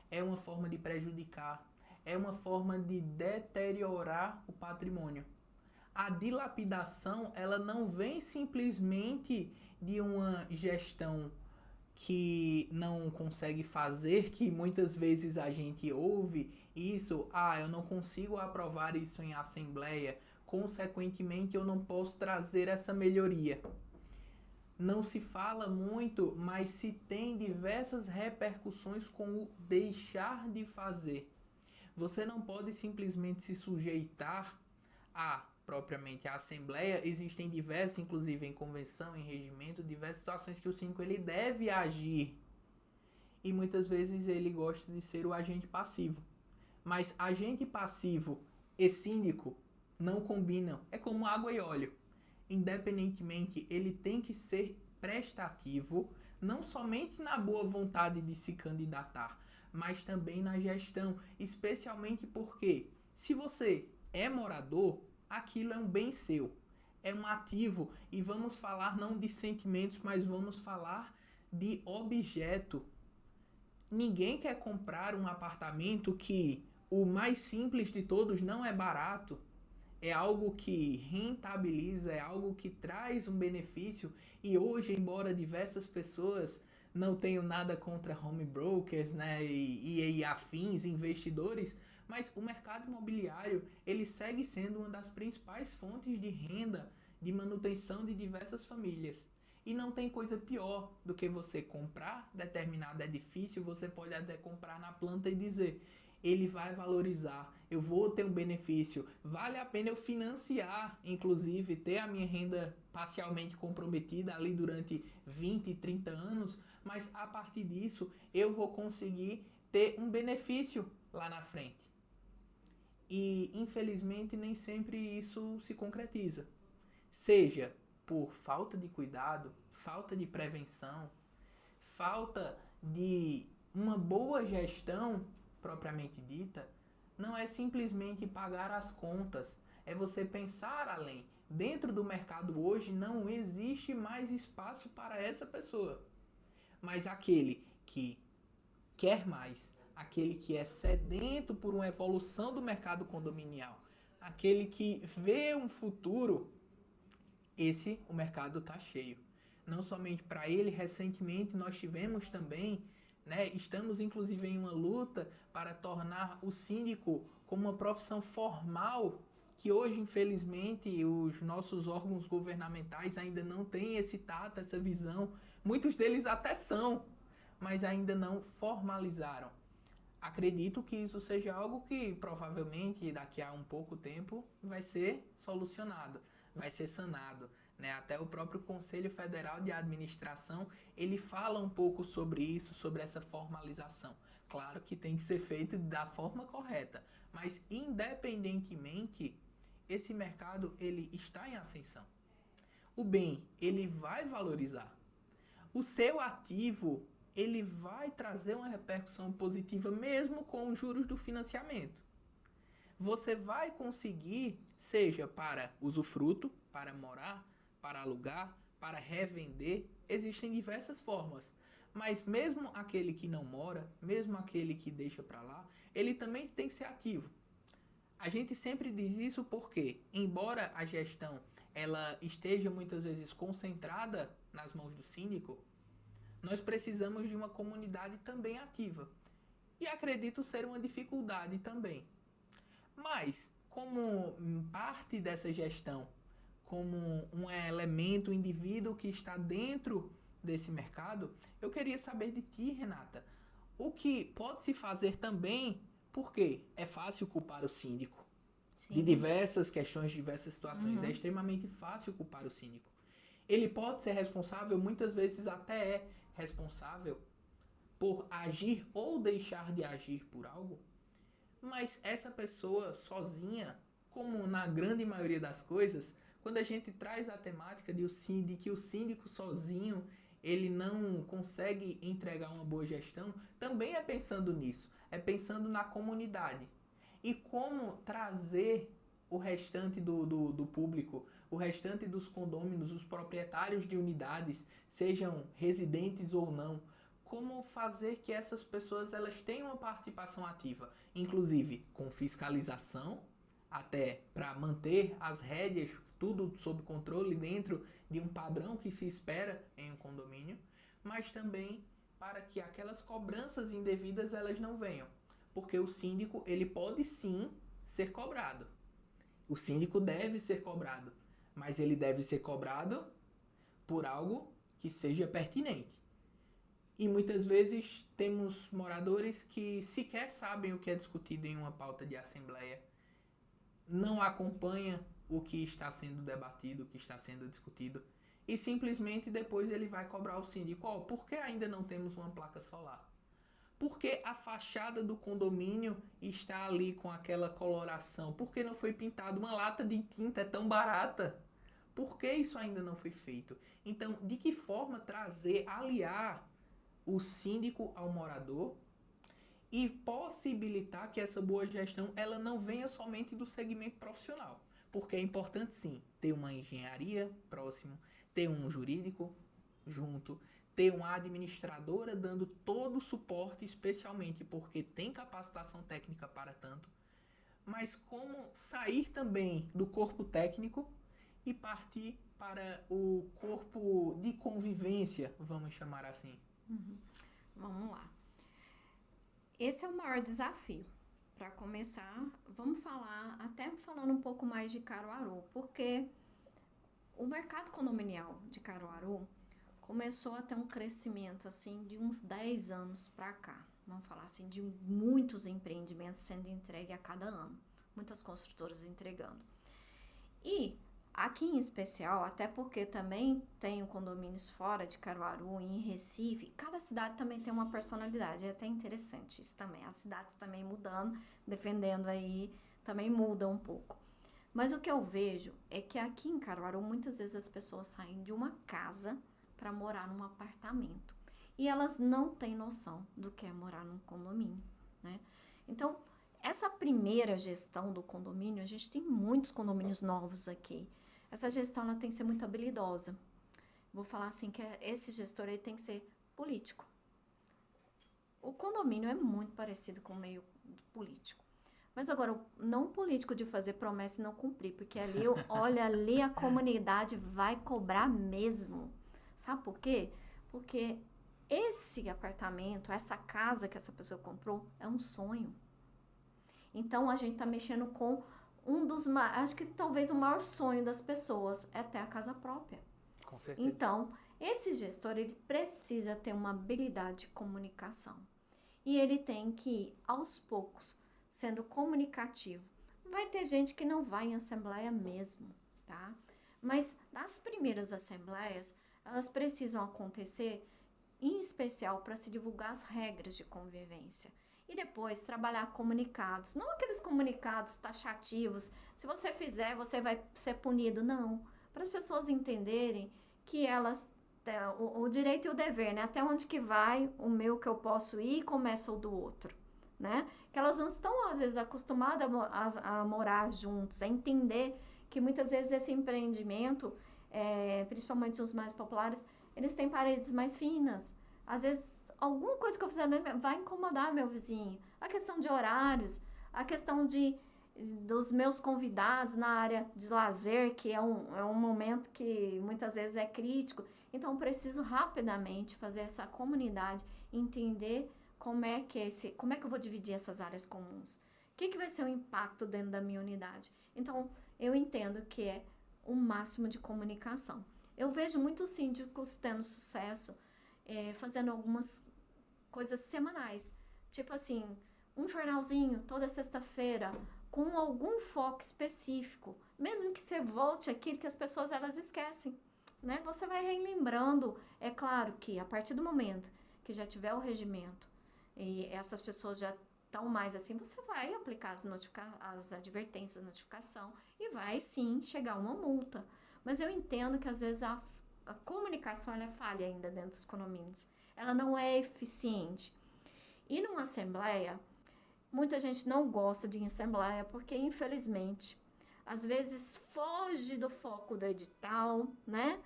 é uma forma de prejudicar, é uma forma de deteriorar o patrimônio. A dilapidação, ela não vem simplesmente de uma gestão que não consegue fazer, que muitas vezes a gente ouve isso, eu não consigo aprovar isso em assembleia, consequentemente eu não posso trazer essa melhoria. Não se fala muito, mas se tem diversas repercussões com o deixar de fazer. Você não pode simplesmente se sujeitar propriamente a assembleia. Existem diversas, inclusive em convenção, em regimento, diversas situações que o síndico ele deve agir. E muitas vezes ele gosta de ser o agente passivo. Mas agente passivo e síndico não combinam. É como água e óleo. Independentemente, ele tem que ser prestativo, não somente na boa vontade de se candidatar, mas também na gestão, especialmente porque se você é morador, aquilo é um bem seu, é um ativo, e vamos falar não de sentimentos, mas vamos falar de objeto. Ninguém quer comprar um apartamento que o mais simples de todos não é barato, é algo que rentabiliza, é algo que traz um benefício. E hoje, embora diversas pessoas não tenham nada contra home brokers, né, e afins, investidores, mas o mercado imobiliário ele segue sendo uma das principais fontes de renda, de manutenção de diversas famílias. E não tem coisa pior do que você comprar determinado edifício, você pode até comprar na planta e dizer: ele vai valorizar, eu vou ter um benefício, vale a pena eu financiar, inclusive ter a minha renda parcialmente comprometida ali durante 20, 30 anos, mas a partir disso eu vou conseguir ter um benefício lá na frente. E infelizmente nem sempre isso se concretiza. Seja por falta de cuidado, falta de prevenção, falta de uma boa gestão propriamente dita, não é simplesmente pagar as contas, é você pensar além. Dentro do mercado hoje não existe mais espaço para essa pessoa. Mas aquele que quer mais, aquele que é sedento por uma evolução do mercado condominial, aquele que vê um futuro, o mercado está cheio. Não somente para ele, recentemente nós tivemos também, estamos inclusive em uma luta para tornar o síndico como uma profissão formal, que hoje, infelizmente, os nossos órgãos governamentais ainda não têm esse tato, essa visão. Muitos deles até são, mas ainda não formalizaram. Acredito que isso seja algo que provavelmente daqui a um pouco tempo vai ser solucionado, vai ser sanado. Até o próprio Conselho Federal de Administração, ele fala um pouco sobre isso, sobre essa formalização. Claro que tem que ser feito da forma correta, mas independentemente, esse mercado ele está em ascensão. O bem, ele vai valorizar. O seu ativo, ele vai trazer uma repercussão positiva mesmo com os juros do financiamento. Você vai conseguir, seja para usufruto, para morar, para alugar, para revender, existem diversas formas. Mas mesmo aquele que não mora, mesmo aquele que deixa para lá, ele também tem que ser ativo. A gente sempre diz isso porque, embora a gestão ela esteja muitas vezes concentrada nas mãos do síndico, nós precisamos de uma comunidade também ativa. E acredito ser uma dificuldade também. Mas, como parte dessa gestão, como um elemento, um indivíduo que está dentro desse mercado, eu queria saber de ti, Renata, o que pode se fazer também, porque é fácil culpar o síndico. Sim. De diversas questões, diversas situações. Uhum. É extremamente fácil culpar o síndico. Ele pode ser responsável, muitas vezes até é responsável, por agir ou deixar de agir por algo, mas essa pessoa sozinha, como na grande maioria das coisas, quando a gente traz a temática de que o síndico sozinho ele não consegue entregar uma boa gestão, também é pensando nisso, é pensando na comunidade. E como trazer o restante do público, o restante dos condôminos, os proprietários de unidades, sejam residentes ou não, como fazer que essas pessoas elas tenham uma participação ativa, inclusive com fiscalização, até para manter as rédeas tudo sob controle dentro de um padrão que se espera em um condomínio, mas também para que aquelas cobranças indevidas elas não venham, porque o síndico ele pode sim ser cobrado. O síndico deve ser cobrado, mas ele deve ser cobrado por algo que seja pertinente. E muitas vezes temos moradores que sequer sabem o que é discutido em uma pauta de assembleia, não acompanha o que está sendo debatido, o que está sendo discutido, e simplesmente depois ele vai cobrar o síndico, por que ainda não temos uma placa solar? Por que a fachada do condomínio está ali com aquela coloração? Por que não foi pintada? Uma lata de tinta é tão barata. Por que isso ainda não foi feito? Então, de que forma aliar o síndico ao morador e possibilitar que essa boa gestão ela não venha somente do segmento profissional? Porque é importante sim ter uma engenharia próximo, ter um jurídico junto, ter uma administradora dando todo o suporte, especialmente porque tem capacitação técnica para tanto, mas como sair também do corpo técnico e partir para o corpo de convivência, vamos chamar assim. Uhum. Vamos lá. Esse é o maior desafio. Para começar, vamos falar, até falando um pouco mais de Caruaru, porque o mercado condominial de Caruaru começou a ter um crescimento assim de uns 10 anos para cá. Vamos falar assim, de muitos empreendimentos sendo entregues a cada ano. Muitas construtoras entregando. E aqui em especial, até porque também tenho condomínios fora de Caruaru, em Recife, cada cidade também tem uma personalidade, é até interessante isso também. As cidades também mudando, defendendo aí, também muda um pouco. Mas o que eu vejo é que aqui em Caruaru, muitas vezes as pessoas saem de uma casa para morar num apartamento. E elas não têm noção do que é morar num condomínio, né? Então, essa primeira gestão do condomínio, a gente tem muitos condomínios novos aqui. Essa gestão ela tem que ser muito habilidosa. Vou falar assim que esse gestor ele tem que ser político. O condomínio é muito parecido com o meio político. Mas agora, não político de fazer promessa e não cumprir, porque ali, olha, ali a comunidade vai cobrar mesmo. Sabe por quê? Porque esse apartamento, essa casa que essa pessoa comprou, é um sonho. Então, a gente está mexendo com acho que talvez o maior sonho das pessoas é ter a casa própria. Com certeza. Então, esse gestor, ele precisa ter uma habilidade de comunicação. E ele tem que ir, aos poucos, sendo comunicativo. Vai ter gente que não vai em assembleia mesmo, tá? Mas as primeiras assembleias, elas precisam acontecer, em especial para se divulgar as regras de convivência. E depois trabalhar comunicados, não aqueles comunicados taxativos, se você fizer, você vai ser punido, não. Para as pessoas entenderem que elas, o direito e o dever, né? Até onde que vai o meu que eu posso ir e começa o do outro, né? Que elas não estão, às vezes, acostumadas a morar juntos, a entender que muitas vezes esse empreendimento, principalmente os mais populares, eles têm paredes mais finas. Às vezes, alguma coisa que eu fizer vai incomodar meu vizinho. A questão de horários, a questão dos meus convidados na área de lazer, que é um momento que muitas vezes é crítico. Então, eu preciso rapidamente fazer essa comunidade entender como é que eu vou dividir essas áreas comuns. O que vai ser o impacto dentro da minha unidade? Então, eu entendo que é o máximo de comunicação. Eu vejo muitos síndicos tendo sucesso fazendo algumas coisas semanais. Tipo assim, um jornalzinho toda sexta-feira com algum foco específico. Mesmo que você volte aquilo que as pessoas elas esquecem, né? Você vai relembrando. É claro que a partir do momento que já tiver o regimento e essas pessoas já estão mais assim, você vai aplicar as advertências, notificação e vai sim chegar uma multa. Mas eu entendo que às vezes a comunicação ela é falha ainda dentro dos condomínios. Ela não é eficiente. E numa assembleia, muita gente não gosta de ir em assembleia porque, infelizmente, às vezes foge do foco do edital, né?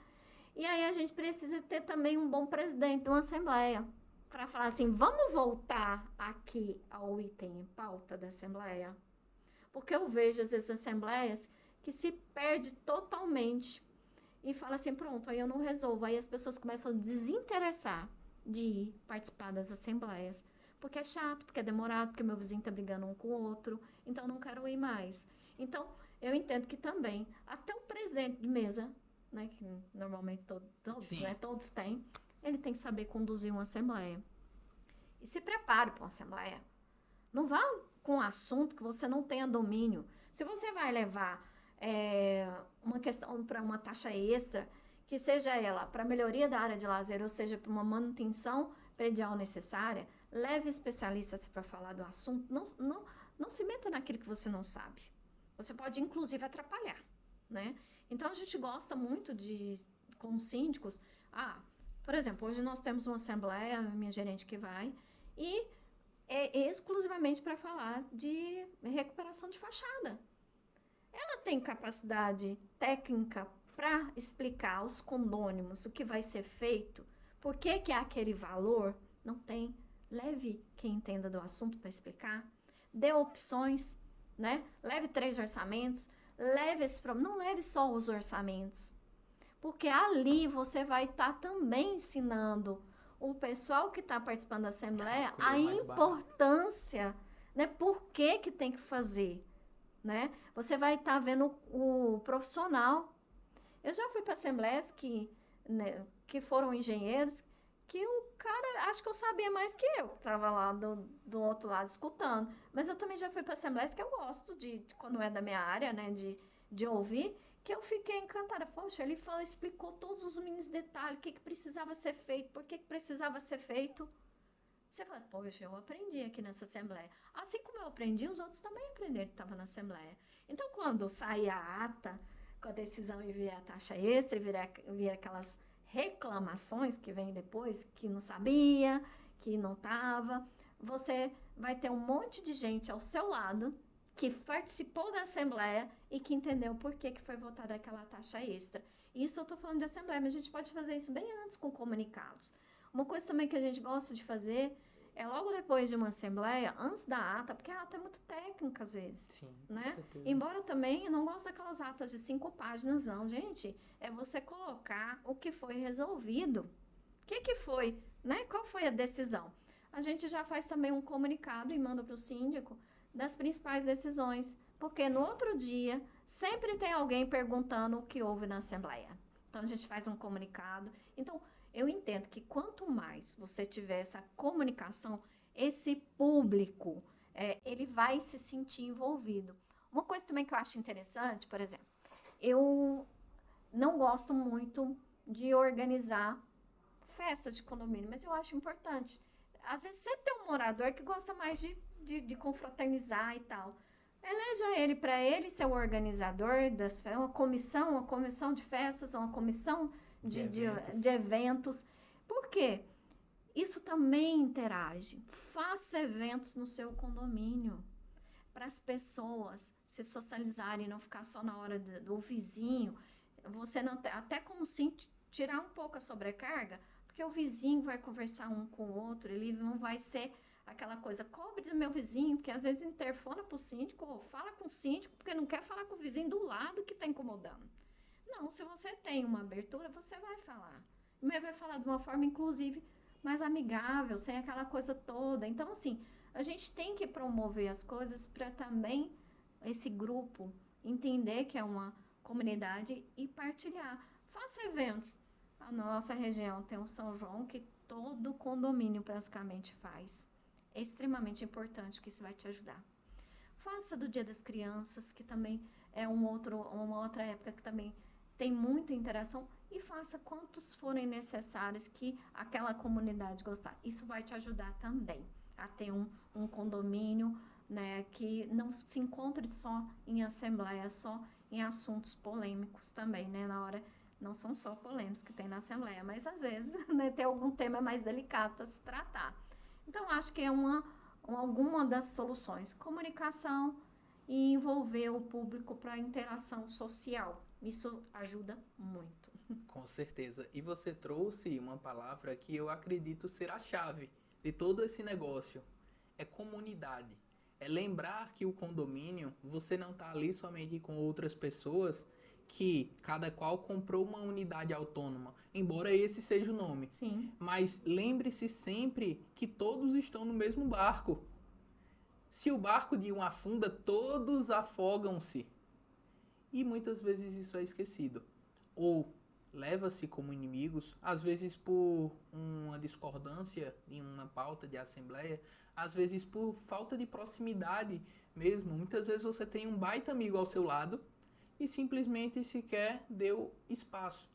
E aí a gente precisa ter também um bom presidente de uma assembleia para falar assim, vamos voltar aqui ao item em pauta da assembleia? Porque eu vejo, às vezes, assembleias que se perde totalmente e fala assim, pronto, aí eu não resolvo. Aí as pessoas começam a desinteressar de ir participar das assembleias. Porque é chato, porque é demorado, porque meu vizinho tá brigando um com o outro, então não quero ir mais. Então, eu entendo que também, até o presidente de mesa, né, que normalmente todos têm, ele tem que saber conduzir uma assembleia. E se prepare para uma assembleia. Não vá com um assunto que você não tenha domínio. Se você vai levar uma questão para uma taxa extra, que seja ela para melhoria da área de lazer, ou seja, para uma manutenção predial necessária, leve especialistas para falar do assunto. Não se meta naquilo que você não sabe. Você pode, inclusive, atrapalhar, né? Então, a gente gosta muito com os síndicos. Por exemplo, hoje nós temos uma assembleia, a minha gerente que vai, e é exclusivamente para falar de recuperação de fachada. Ela tem capacidade técnica para explicar aos condôminos o que vai ser feito, por que é aquele valor? Não tem. Leve quem entenda do assunto para explicar. Dê opções, né? Leve 3 orçamentos. Não leve só os orçamentos. Porque ali você vai estar também ensinando o pessoal que está participando da Assembleia a importância, né? Por que tem que fazer, né? Você vai estar vendo o profissional. Eu já fui para assembleias que foram engenheiros, que o cara, acho que eu sabia mais que eu, que estava lá do outro lado escutando. Mas eu também já fui para assembleias que eu gosto quando é da minha área, né, de ouvir, que eu fiquei encantada. Poxa, ele explicou todos os mínimos detalhes, o que precisava ser feito, por que precisava ser feito. Você fala, poxa, eu aprendi aqui nessa assembleia. Assim como eu aprendi, os outros também aprenderam que estavam na assembleia. Então, quando sair a ata, com a decisão e vier a taxa extra, e vier aquelas reclamações que vem depois, que não sabia, que não estava, você vai ter um monte de gente ao seu lado que participou da assembleia e que entendeu por que foi votada aquela taxa extra. Isso eu estou falando de assembleia, mas a gente pode fazer isso bem antes com comunicados. Uma coisa também que a gente gosta de fazer é logo depois de uma assembleia, antes da ata, porque a ata é muito técnica às vezes. Sim, né? com certeza. Embora também eu não gosto daquelas atas de 5 páginas, não, gente. É você colocar o que foi resolvido. O que foi, né? Qual foi a decisão? A gente já faz também um comunicado e manda para o síndico das principais decisões, porque no outro dia sempre tem alguém perguntando o que houve na assembleia. Então a gente faz um comunicado. Então eu entendo que quanto mais você tiver essa comunicação, esse público, ele vai se sentir envolvido. Uma coisa também que eu acho interessante, por exemplo, eu não gosto muito de organizar festas de condomínio, mas eu acho importante. às vezes sempre tem um morador que gosta mais de confraternizar e tal. Eleja ele para ele ser o organizador das festas, uma comissão de festas, uma comissão de eventos. Por quê? Isso também interage. Faça eventos no seu condomínio para as pessoas se socializarem, não ficar só na hora do vizinho. Você não até como sim tirar um pouco a sobrecarga, porque o vizinho vai conversar um com o outro, ele não vai ser aquela coisa, cobre do meu vizinho, porque às vezes interfona para o síndico, ou fala com o síndico, porque não quer falar com o vizinho do lado que está incomodando. Não, se você tem uma abertura, você vai falar. Mas vai falar de uma forma, inclusive, mais amigável, sem aquela coisa toda. Então, assim, a gente tem que promover as coisas para também esse grupo entender que é uma comunidade e partilhar. Faça eventos. Na nossa região tem um São João que todo condomínio praticamente faz. É extremamente importante, que isso vai te ajudar. Faça do Dia das Crianças, que também é uma outra época que também tem muita interação, e faça quantos forem necessários que aquela comunidade gostar. Isso vai te ajudar também a ter um condomínio, né, que não se encontre só em assembleia, só em assuntos polêmicos também, né, na hora, não são só polêmicos que tem na assembleia, mas às vezes, né, tem algum tema mais delicado para se tratar. Então, acho que é alguma das soluções, comunicação e envolver o público para interação social. Isso ajuda muito. Com certeza. E você trouxe uma palavra que eu acredito ser a chave de todo esse negócio. É comunidade. É lembrar que o condomínio, você não está ali somente com outras pessoas que cada qual comprou uma unidade autônoma, embora esse seja o nome. Sim. Mas lembre-se sempre que todos estão no mesmo barco. Se o barco de um afunda, todos afogam-se. E muitas vezes isso é esquecido. Ou leva-se como inimigos, às vezes por uma discordância em uma pauta de assembleia, às vezes por falta de proximidade mesmo. Muitas vezes você tem um baita amigo ao seu lado e simplesmente sequer deu espaço.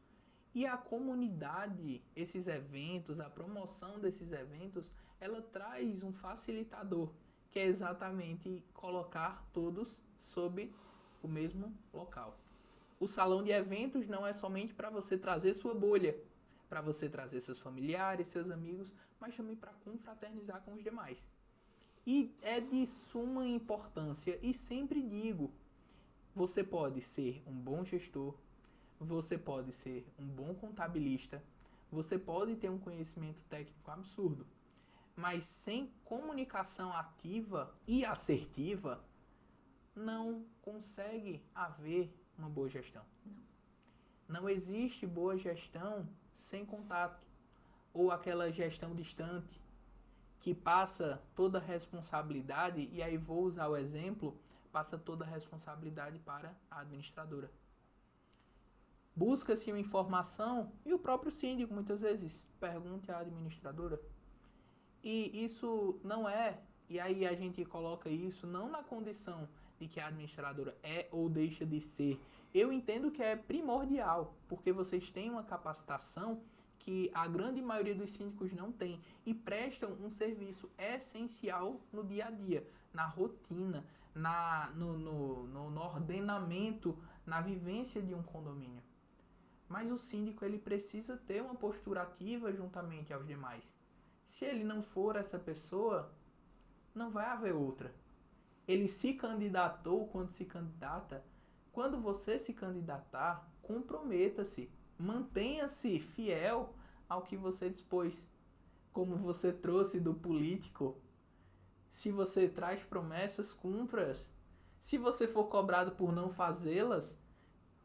E a comunidade, esses eventos, a promoção desses eventos, ela traz um facilitador, que é exatamente colocar todos sob o mesmo local. O salão de eventos não é somente para você trazer sua bolha, para você trazer seus familiares, seus amigos, mas também para confraternizar com os demais. E é de suma importância, e sempre digo, você pode ser um bom gestor, você pode ser um bom contabilista, você pode ter um conhecimento técnico absurdo, mas sem comunicação ativa e assertiva, não consegue haver uma boa gestão. Não existe boa gestão sem contato, ou aquela gestão distante, que passa toda a responsabilidade, e aí vou usar o exemplo, passa toda a responsabilidade para a administradora. Busca-se uma informação e o próprio síndico muitas vezes pergunta à administradora. E isso não é, e aí a gente coloca isso não na condição de que a administradora é ou deixa de ser. Eu entendo que é primordial, porque vocês têm uma capacitação que a grande maioria dos síndicos não tem e prestam um serviço essencial no dia a dia, na rotina, no ordenamento, na vivência de um condomínio. Mas o síndico ele precisa ter uma postura ativa juntamente aos demais. Se ele não for essa pessoa, não vai haver outra. Ele se candidatou quando se candidata. Quando você se candidatar, comprometa-se. Mantenha-se fiel ao que você dispôs. Como você trouxe do político. Se você traz promessas, cumpra-as. Se você for cobrado por não fazê-las,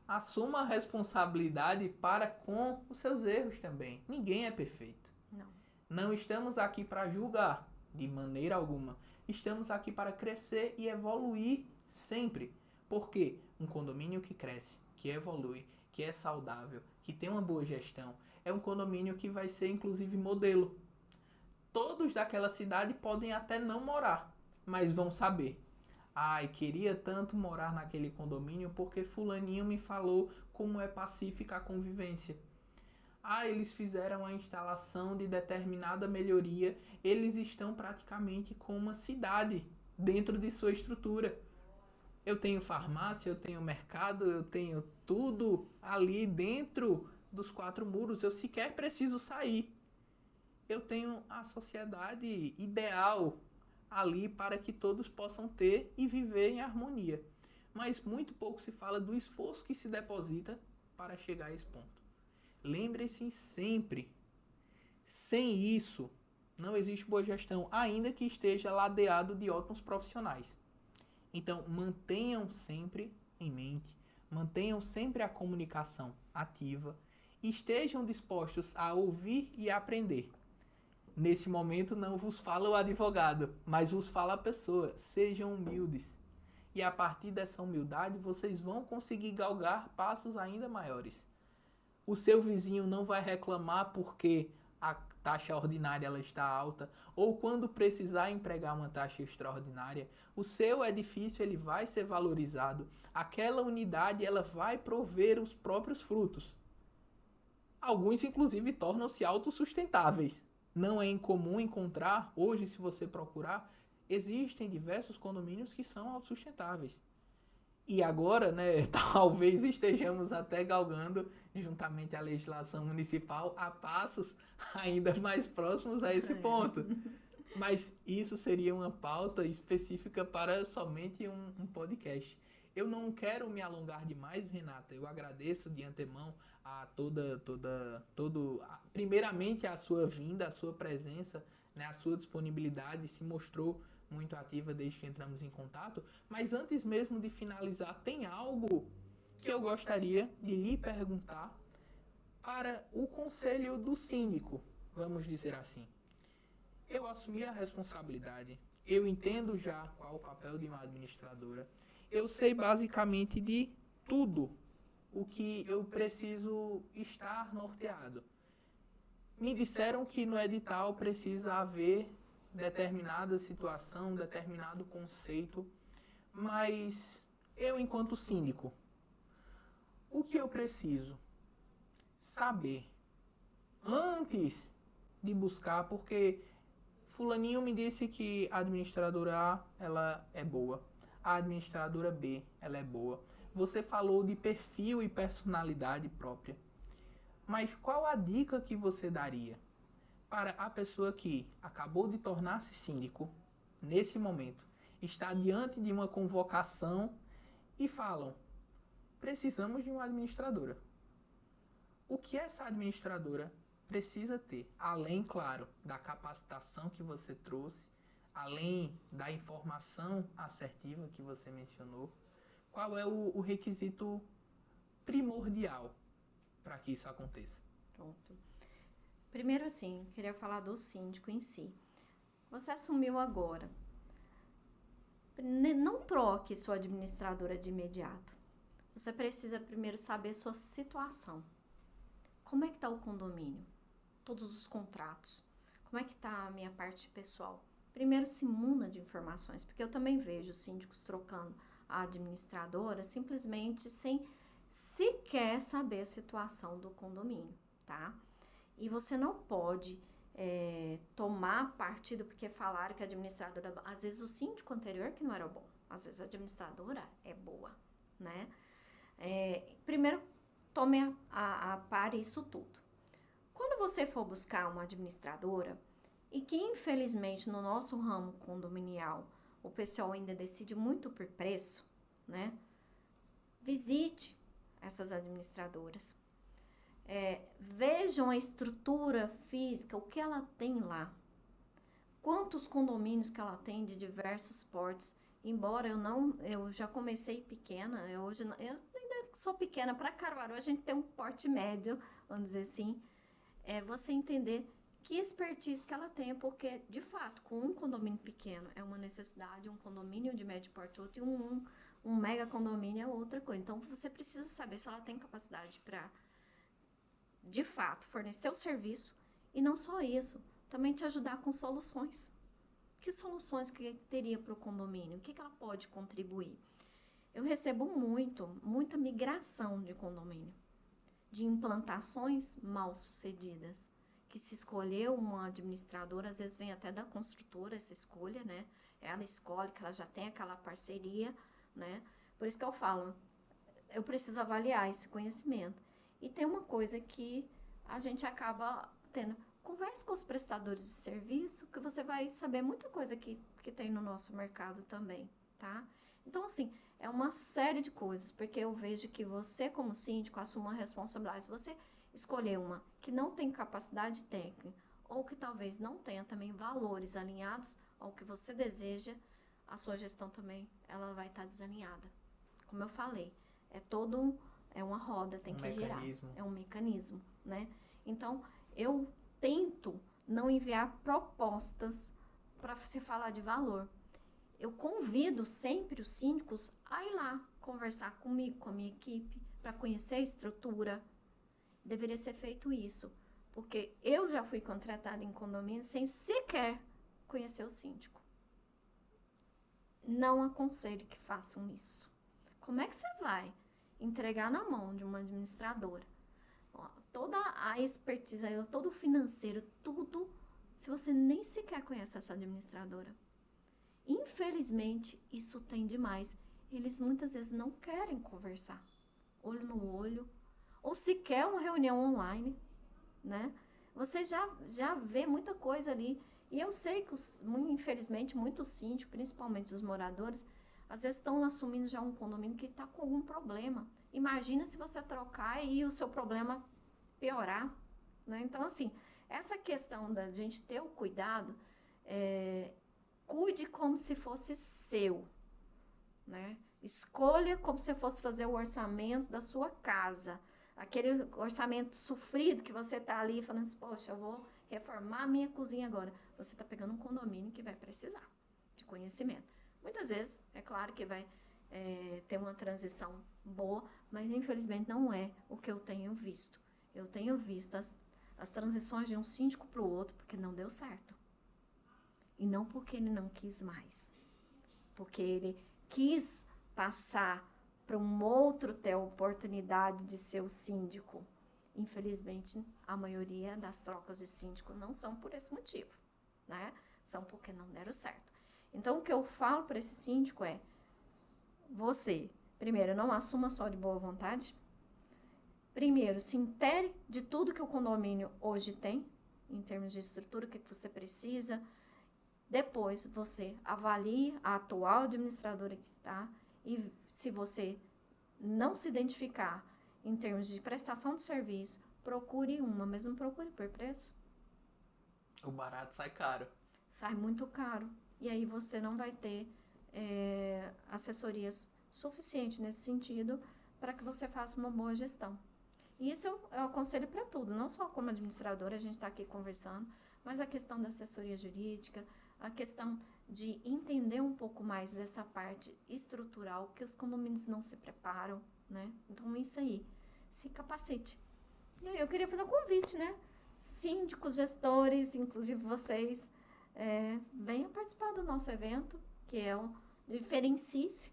assuma a responsabilidade para com os seus erros também. Ninguém é perfeito. Não estamos aqui para julgar, de maneira alguma. Estamos aqui para crescer e evoluir sempre. Porque um condomínio que cresce, que evolui, que é saudável, que tem uma boa gestão, é um condomínio que vai ser inclusive modelo. Todos daquela cidade podem até não morar, mas vão saber. Ai, queria tanto morar naquele condomínio porque fulaninho me falou como é pacífica a convivência. Eles fizeram a instalação de determinada melhoria, eles estão praticamente com uma cidade dentro de sua estrutura. Eu tenho farmácia, eu tenho mercado, eu tenho tudo ali dentro dos quatro muros. Eu sequer preciso sair. Eu tenho a sociedade ideal ali para que todos possam ter e viver em harmonia. Mas muito pouco se fala do esforço que se deposita para chegar a esse ponto. Lembre-se sempre, sem isso não existe boa gestão, ainda que esteja ladeado de ótimos profissionais. Então, mantenham sempre em mente, mantenham sempre a comunicação ativa, estejam dispostos a ouvir e aprender. Nesse momento não vos fala o advogado, mas vos fala a pessoa. Sejam humildes. E a partir dessa humildade, vocês vão conseguir galgar passos ainda maiores. O seu vizinho não vai reclamar porque a taxa ordinária ela está alta, ou quando precisar empregar uma taxa extraordinária, o seu edifício ele vai ser valorizado. Aquela unidade ela vai prover os próprios frutos. Alguns, inclusive, tornam-se autossustentáveis. Não é incomum encontrar, hoje, se você procurar, existem diversos condomínios que são autossustentáveis. E agora, né, talvez estejamos até galgando, juntamente à legislação municipal, a passos ainda mais próximos a esse ponto. Mas isso seria uma pauta específica para somente um podcast. Eu não quero me alongar demais, Renata. Eu agradeço de antemão a primeiramente a sua vinda, a sua presença, né, a sua disponibilidade se mostrou muito ativa desde que entramos em contato. Mas antes mesmo de finalizar, tem algo que eu gostaria de lhe perguntar para o conselho do síndico, vamos dizer assim. Eu assumi a responsabilidade, eu entendo já qual o papel de uma administradora, eu sei basicamente de tudo o que eu preciso estar norteado. Me disseram que no edital precisa haver determinada situação, determinado conceito, mas eu, enquanto síndico, o que eu preciso saber antes de buscar, porque fulaninho me disse que a administradora A, ela é boa, a administradora B, ela é boa. Você falou de perfil e personalidade própria, mas qual a dica que você daria para a pessoa que acabou de tornar-se síndico, nesse momento, está diante de uma convocação e falam, precisamos de uma administradora. O que essa administradora precisa ter, além, claro, da capacitação que você trouxe, além da informação assertiva que você mencionou, qual é o requisito primordial para que isso aconteça? Pronto. Primeiro, assim, queria falar do síndico em si. Você assumiu agora. Não troque sua administradora de imediato. Você precisa primeiro saber sua situação. Como é que está o condomínio? Todos os contratos. Como é que está a minha parte pessoal? Primeiro se muna de informações, porque eu também vejo síndicos trocando a administradora simplesmente sem sequer saber a situação do condomínio, tá? E você não pode tomar partido porque falaram que a administradora... Às vezes o síndico anterior que não era bom, às vezes a administradora é boa, né? Primeiro, tome a par isso tudo. Quando você for buscar uma administradora, e que infelizmente no nosso ramo condominial o pessoal ainda decide muito por preço, né? Visite essas administradoras. Vejam a estrutura física, o que ela tem lá. Quantos condomínios que ela tem de diversos portes. Embora eu já comecei pequena, eu ainda sou pequena, para Caruaru a gente tem um porte médio, vamos dizer assim. Você entender que expertise que ela tem, porque, de fato, com um condomínio pequeno é uma necessidade, um condomínio de médio porte outro, e um mega condomínio é outra coisa. Então, você precisa saber se ela tem capacidade para, de fato, fornecer o serviço, e não só isso, também te ajudar com soluções. Que soluções que teria para o condomínio? O que ela pode contribuir? Eu recebo muita migração de condomínio. de implantações mal sucedidas, que se escolheu uma administradora, às vezes vem até da construtora essa escolha, né? Ela escolhe que ela já tem aquela parceria, né? Por isso que eu falo, eu preciso avaliar esse conhecimento. E tem uma coisa que a gente acaba tendo. Converse com os prestadores de serviço, que você vai saber muita coisa que tem no nosso mercado também, tá? Então, assim, é uma série de coisas, porque eu vejo que você, como síndico, assume uma responsabilidade. Se você escolher uma que não tem capacidade técnica, ou que talvez não tenha também valores alinhados ao que você deseja, a sua gestão também, ela vai estar desalinhada. Como eu falei, é uma roda, tem que girar. É um mecanismo, né? Então, eu tento não enviar propostas para se falar de valor. Eu convido sempre os síndicos a ir lá conversar comigo, com a minha equipe, para conhecer a estrutura. Deveria ser feito isso, porque eu já fui contratada em condomínio sem sequer conhecer o síndico. Não aconselho que façam isso. Como é que você vai entregar na mão de uma administradora toda a expertise, todo o financeiro, tudo, se você nem sequer conhece essa administradora? Infelizmente, isso tem demais. Eles muitas vezes não querem conversar, olho no olho, ou sequer uma reunião online, né? Você já vê muita coisa ali. E eu sei que, infelizmente, muitos síndicos, principalmente os moradores, às vezes estão assumindo já um condomínio que está com algum problema. Imagina se você trocar e o seu problema piorar, né? Então, assim, essa questão da gente ter o cuidado, cuide como se fosse seu, né? Escolha como se fosse fazer o orçamento da sua casa. Aquele orçamento sofrido que você está ali falando assim, poxa, eu vou reformar a minha cozinha agora. Você está pegando um condomínio que vai precisar de conhecimento. Muitas vezes, é claro que vai ter uma transição boa, mas infelizmente não é o que eu tenho visto. Eu tenho visto as transições de um síndico para o outro porque não deu certo. E não porque ele não quis mais. Porque ele quis passar para um outro ter a oportunidade de ser o síndico. Infelizmente, a maioria das trocas de síndico não são por esse motivo, né? São porque não deram certo. Então, o que eu falo para esse síndico é, você, primeiro, não assuma só de boa vontade. Primeiro, se intere de tudo que o condomínio hoje tem, em termos de estrutura, o que você precisa. Depois, você avalie a atual administradora que está e se você não se identificar em termos de prestação de serviço, procure uma, mesmo procure por preço. O barato sai caro. Sai muito caro. E aí você não vai ter assessorias suficientes nesse sentido para que você faça uma boa gestão. E isso eu aconselho para tudo, não só como administradora, a gente está aqui conversando, mas a questão da assessoria jurídica, a questão de entender um pouco mais dessa parte estrutural, que os condomínios não se preparam, né? Então, isso aí, se capacite. E aí, eu queria fazer um convite, né? Síndicos, gestores, inclusive vocês, venham participar do nosso evento, que é o Diferencie-se,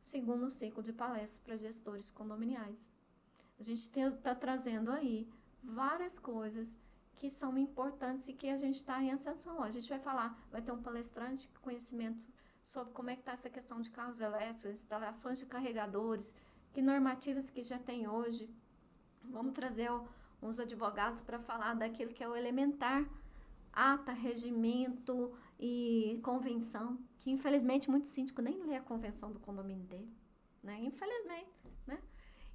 segundo ciclo de palestras para gestores condominiais. A gente está trazendo aí várias coisas que são importantes e que a gente está em ascensão. A gente vai falar, vai ter um palestrante com conhecimento sobre como é que está essa questão de carros elétricos, instalações de carregadores, que normativas que já tem hoje. Vamos trazer uns advogados para falar daquilo que é o elementar, ata, regimento e convenção, que infelizmente muito síndico nem lê a convenção do condomínio dele, né? Infelizmente, né?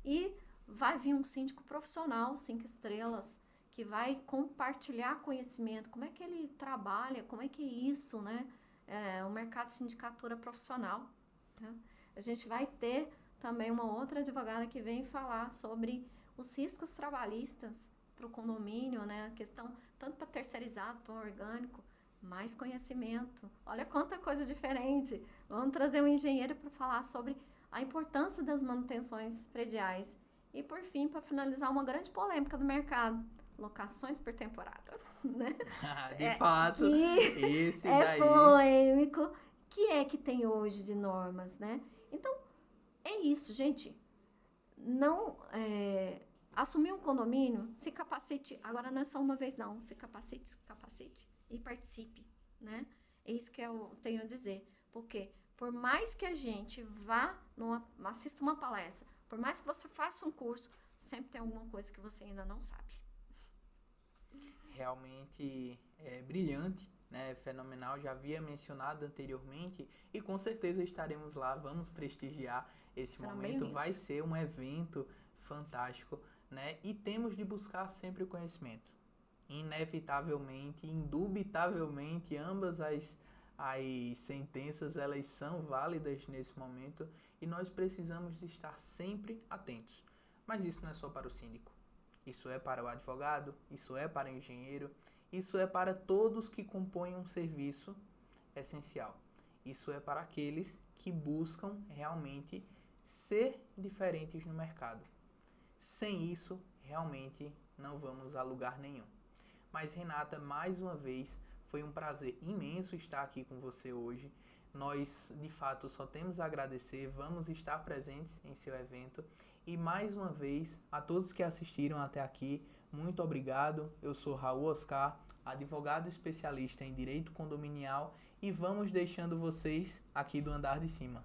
E vai vir um síndico profissional, 5 estrelas, que vai compartilhar conhecimento, como é que ele trabalha, como é que é isso, né? O mercado de sindicatura profissional. Tá? A gente vai ter também uma outra advogada que vem falar sobre os riscos trabalhistas para o condomínio, né? A questão tanto para terceirizado, para orgânico, mais conhecimento. Olha quanta coisa diferente. Vamos trazer um engenheiro para falar sobre a importância das manutenções prediais. E, por fim, para finalizar, uma grande polêmica do mercado. Locações por temporada, né? De fato, esse daí... polêmico. Que é que tem hoje de normas, né? Então, é isso, gente. Não assumir um condomínio, se capacite. Agora não é só uma vez, não. Se capacite e participe, né? É isso que eu tenho a dizer. Porque por mais que a gente assista uma palestra, por mais que você faça um curso, sempre tem alguma coisa que você ainda não sabe. Realmente é brilhante, né? Fenomenal, já havia mencionado anteriormente e com certeza estaremos lá, vamos prestigiar esse Serão momento, bem-vindos. vai ser um evento fantástico, né? E temos de buscar sempre o conhecimento. Inevitavelmente, indubitavelmente, ambas as sentenças, elas são válidas nesse momento e nós precisamos de estar sempre atentos. Mas isso não é só para o síndico. Isso é para o advogado, isso é para o engenheiro, isso é para todos que compõem um serviço essencial. Isso é para aqueles que buscam realmente ser diferentes no mercado. Sem isso, realmente não vamos a lugar nenhum. Mas Renata, mais uma vez, foi um prazer imenso estar aqui com você hoje. Nós, de fato, só temos a agradecer, vamos estar presentes em seu evento. E mais uma vez, a todos que assistiram até aqui, muito obrigado. Eu sou Raul Oscar, advogado especialista em direito condominial e vamos deixando vocês aqui do andar de cima.